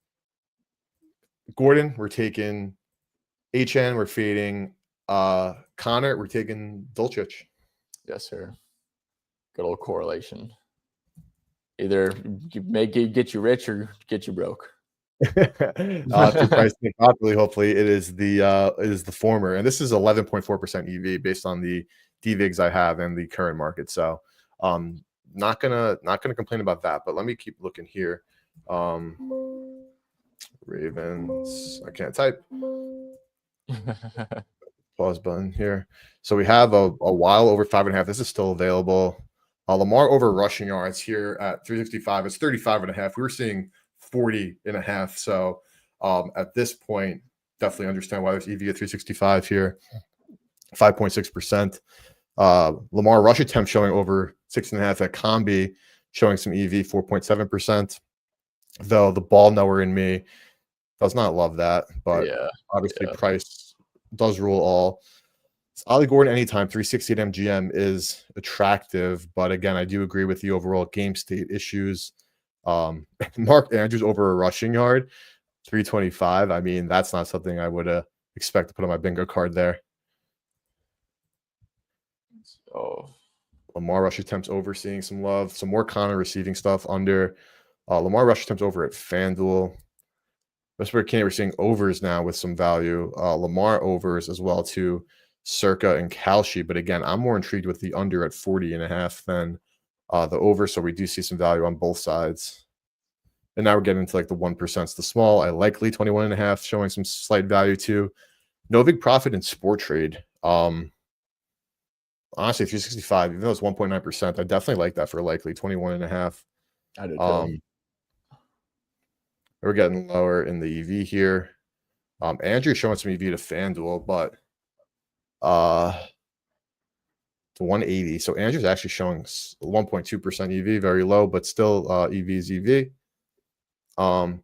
A: Gordon, we're taking HN, we're fading Connor, we're taking Dulcich.
B: Yes, sir. Good old correlation. Either get you rich or get you broke.
A: Through pricing properly, hopefully it is the former, and this is 11.4% EV based on the DVIGs I have and the current market. So, not gonna complain about that. But let me keep looking here. Ravens. I can't type. Pause button here. So we have a while over 5.5. This is still available. Lamar over rushing yards here at 365. It's 35.5. We were seeing 40.5. So at this point, definitely understand why there's EV at 365 here. 5.6%. Lamar rush attempt showing over 6.5 at Combi, showing some EV 4.7%. Though the ball nowhere in me does not love that, but obviously price does rule all. Ollie Gordon anytime 360 at MGM is attractive, but again, I do agree with the overall game state issues. Mark Andrews over a rushing yard, 325. I mean, that's not something I would expect to put on my bingo card there.
B: Oh,
A: Lamar rush attempts over, seeing some love. Some more Connor receiving stuff under. Lamar rush attempts over at FanDuel. That's where we're seeing overs now with some value. Lamar overs as well too. Circa and Kalshi, but again, I'm more intrigued with the under at 40.5 than the over. So we do see some value on both sides. And now we're getting into like the 1%, the small. I likely 21.5, showing some slight value too. No big profit in Sport Trade. Honestly, 365, even though it's 1.9%, I definitely like that for likely 21.5.
B: I do too.
A: We're getting lower in the EV here. Andrew's showing some EV to FanDuel, but to 180. So Andrew's actually showing 1.2% EV, very low, but still EV is EV. All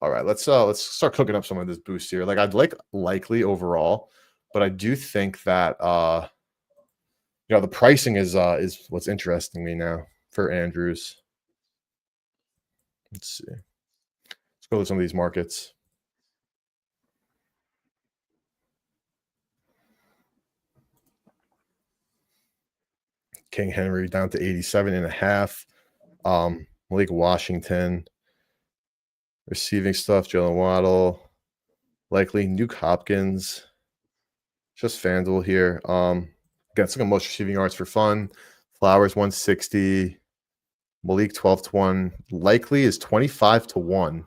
A: right, let's start cooking up some of this boost here. Like I'd like likely overall, but I do think that the pricing is what's interesting me now for Andrews. Let's see. Let's go to some of these markets. King Henry down to 87.5. Malik Washington receiving stuff. Jalen Waddle, likely Nuke Hopkins. Just FanDuel here. Again, let's look at most receiving yards for fun. Flowers 160. Malik 12-1. Likely is 25-1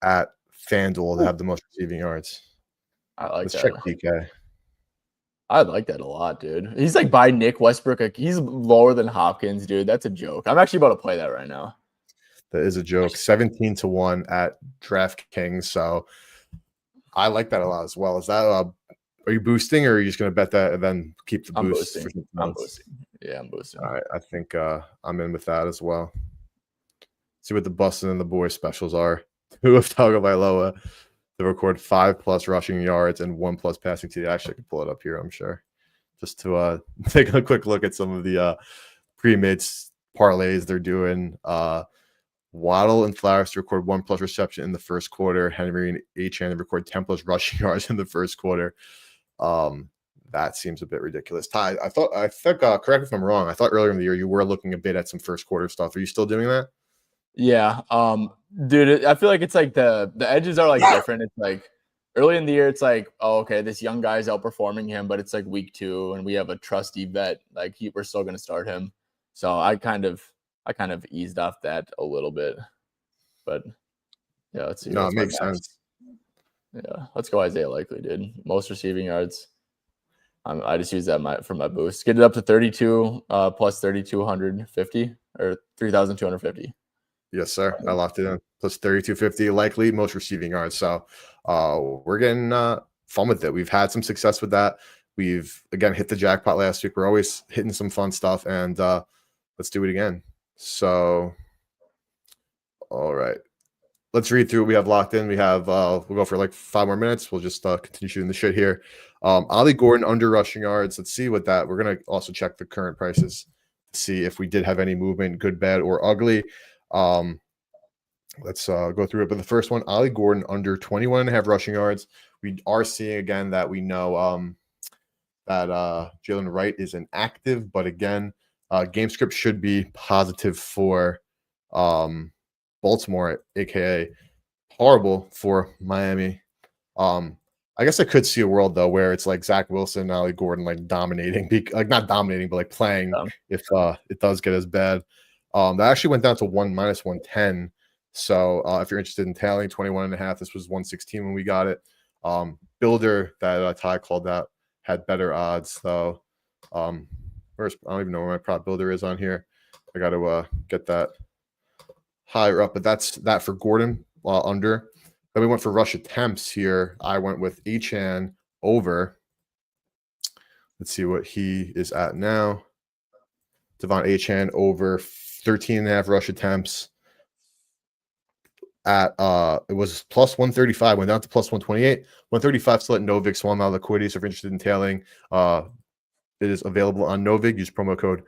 A: at FanDuel to have the most receiving yards.
B: I like
A: Let's
B: that.
A: check DK.
B: I like that a lot, dude. He's like by Nick Westbrook. Like, he's lower than Hopkins, dude. That's a joke. I'm actually about to play that right now.
A: That is a joke. 17-1 at DraftKings. So I like that a lot as well. Is that are you boosting, or are you just going to bet that and then keep the
B: I'm
A: boost for
B: boosting.
A: 6
B: I'm
A: months?
B: boosting. Yeah, I'm boosting.
A: All right, I think I'm in with that as well. See what the Bustin' and the Boys specials are. Who have Tagovailoa to record 5+ rushing yards and 1+ passing TD. Actually, I can pull it up here, I'm sure, just to take a quick look at some of the pre-made parlays they're doing. Waddle and Flowers to record 1+ reception in the first quarter. Henry and Achane to record 10+ rushing yards in the first quarter. That seems a bit ridiculous. Ty, I think, correct me if I'm wrong. I thought earlier in the year you were looking a bit at some first quarter stuff. Are you still doing that?
B: Yeah. Dude, I feel like it's like the edges are like different. It's like early in the year, it's like, oh, okay, this young guy's outperforming him, but it's like week 2 and we have a trusty vet. Like we're still gonna start him. So I kind of eased off that a little bit. But yeah, let's see.
A: No, it
B: What's my
A: makes
B: max?
A: sense.
B: Yeah, let's go Isaiah Likely, dude. Most receiving yards. I just use that for my boost. Get it up to 32 plus 3,250 or 3,250.
A: Yes, sir. I locked it in. Plus 3,250, likely most receiving yards. So we're getting fun with it. We've had some success with that. We've again hit the jackpot last week. We're always hitting some fun stuff, and let's do it again. So, all right. Let's read through what we have locked in. We have we'll go for like 5 more minutes. We'll just continue shooting the shit here. Ollie Gordon under rushing yards. Let's see what that. We're gonna also check the current prices to see if we did have any movement, good, bad, or ugly. Let's go through it. But the first one, Ollie Gordon under 21.5 rushing yards. We are seeing again that we know that Jalen Wright is inactive, but again, game script should be positive for Baltimore, aka horrible for Miami. I guess I could see a world though where it's like Zach Wilson and Ollie Gordon like dominating, like not dominating, but like playing if it does get as bad. That actually went down to minus 110. So if you're interested in tailing 21.5, this was 116 when we got it. Builder that Ty called out had better odds though. First, I don't even know where my prop builder is on here. I got to get that higher up, but that's that for Gordon under. Then we went for rush attempts here. I went with Achane over. Let's see what he is at now. Devon Achane over 13.5 rush attempts. At it was plus 135, went down to plus 128. 135 still at Novig, so I'm out of liquidity. So if you're interested in tailing, it is available on Novig. Use promo code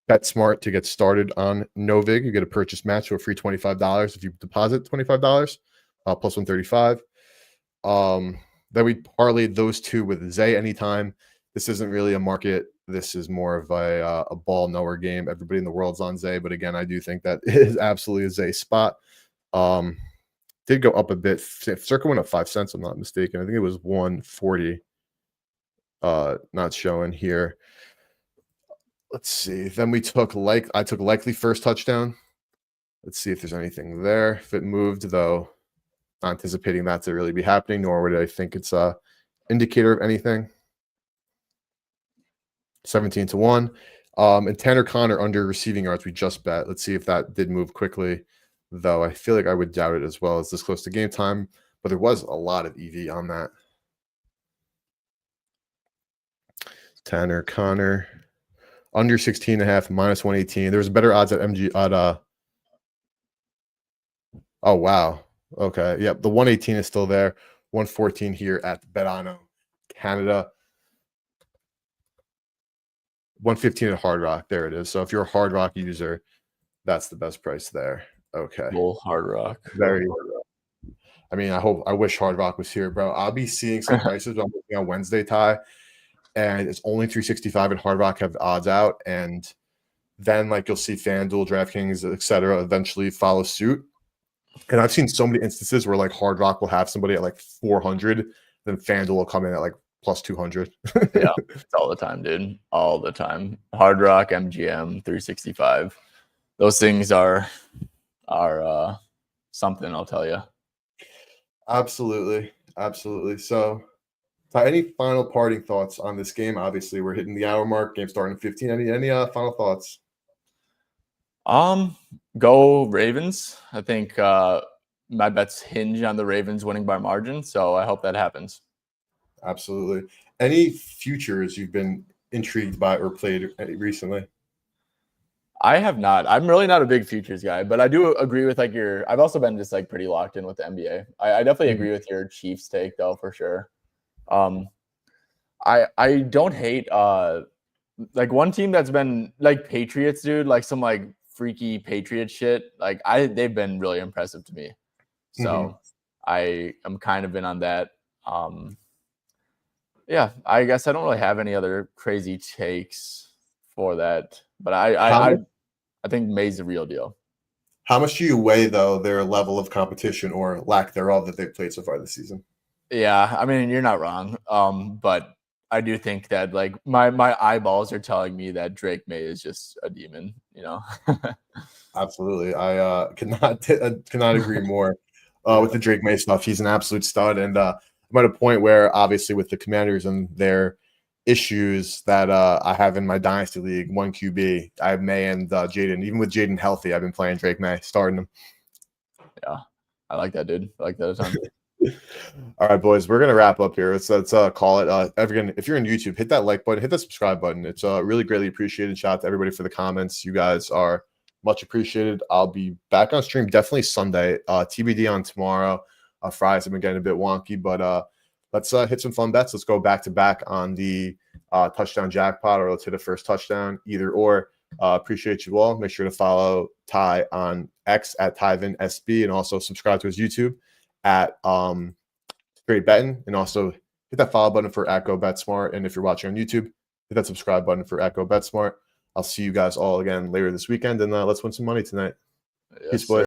A: BetSmart to get started on Novig. You get a purchase match for a free $25 if you deposit $25, plus 135. Then we parlayed those two with Zay anytime. This isn't really a market. This is more of a ball knower game. Everybody in the world's on Zay, but again, I do think that it is absolutely a Zay spot. Did go up a bit. Circa went up 5 cents, I'm not mistaken. I think it was 140. Not showing here. Let's see. Then I took likely first touchdown. Let's see if there's anything there. If it moved, though, not anticipating that to really be happening, nor would I think it's a indicator of anything. 17-1. And Tanner Connor under receiving yards, we just bet. Let's see if that did move quickly, though I feel like I would doubt it as well. As this close to game time, but there was a lot of EV on that. Tanner Connor under 16.5, minus 118. There was better odds at MG at oh wow. Okay. Yep. The 118 is still there. 114 here at Betano Canada. 115 at Hard Rock. There it is. So if you're a Hard Rock user, that's the best price there. Okay.
B: Full Hard Rock.
A: Very. I mean, I wish Hard Rock was here, bro. I'll be seeing some prices on Wednesday, Ty, and it's only 365 and Hard Rock have odds out, and then like you'll see FanDuel, DraftKings, etc. eventually follow suit. And I've seen so many instances where like Hard Rock will have somebody at like 400, then FanDuel will come in at like plus 200.
B: Yeah, it's all the time, dude. All the time. Hard Rock, MGM, 365. Those things are something, I'll tell you.
A: Absolutely. So Ty, any final parting thoughts on this game? Obviously, we're hitting the hour mark. Game starting in 15. Any final thoughts?
B: Go Ravens. I think my bets hinge on the Ravens winning by margin, so I hope that happens.
A: Absolutely. Any futures you've been intrigued by or played recently?
B: I have not. I'm really not a big futures guy, but I do agree with like your. I've also been just like pretty locked in with the NBA. I definitely agree with your Chiefs take though for sure. I don't hate like one team that's been like Patriots, dude, like some like freaky Patriot shit. Like they've been really impressive to me. So I am kind of been on that. Yeah, I guess I don't really have any other crazy takes for that, but I think May's the real deal.
A: How much do you weigh though their level of competition or lack thereof that they've played so far this season?
B: Yeah, I mean you're not wrong. But I do think that like my eyeballs are telling me that Drake May is just a demon, you know.
A: Absolutely. I cannot agree more with the Drake May stuff. He's an absolute stud. And I'm at a point where obviously with the Commanders and their issues that I have in my Dynasty League, 1 QB, I have May and Jaden. Even with Jaden healthy, I've been playing Drake May, starting him.
B: Yeah, I like that, dude. I like that a ton.
A: All right, boys, we're gonna wrap up here. Let's call it. If you're on YouTube, hit that like button, hit that subscribe button. It's really greatly appreciated. Shout out to everybody for the comments. You guys are much appreciated. I'll be back on stream definitely Sunday. TBD on tomorrow. Fridays have been getting a bit wonky, but let's hit some fun bets. Let's go back to back on the touchdown jackpot, or let's hit a first touchdown. Either or. Appreciate you all. Make sure to follow Ty on X at TyvinSB, and also subscribe to his YouTube at Great Betting, and also hit that follow button for Echo BetSmart. And if you're watching on YouTube, hit that subscribe button for Echo BetSmart. I'll see you guys all again later this weekend, and let's win some money tonight.
B: Yes,
A: Peace, boys.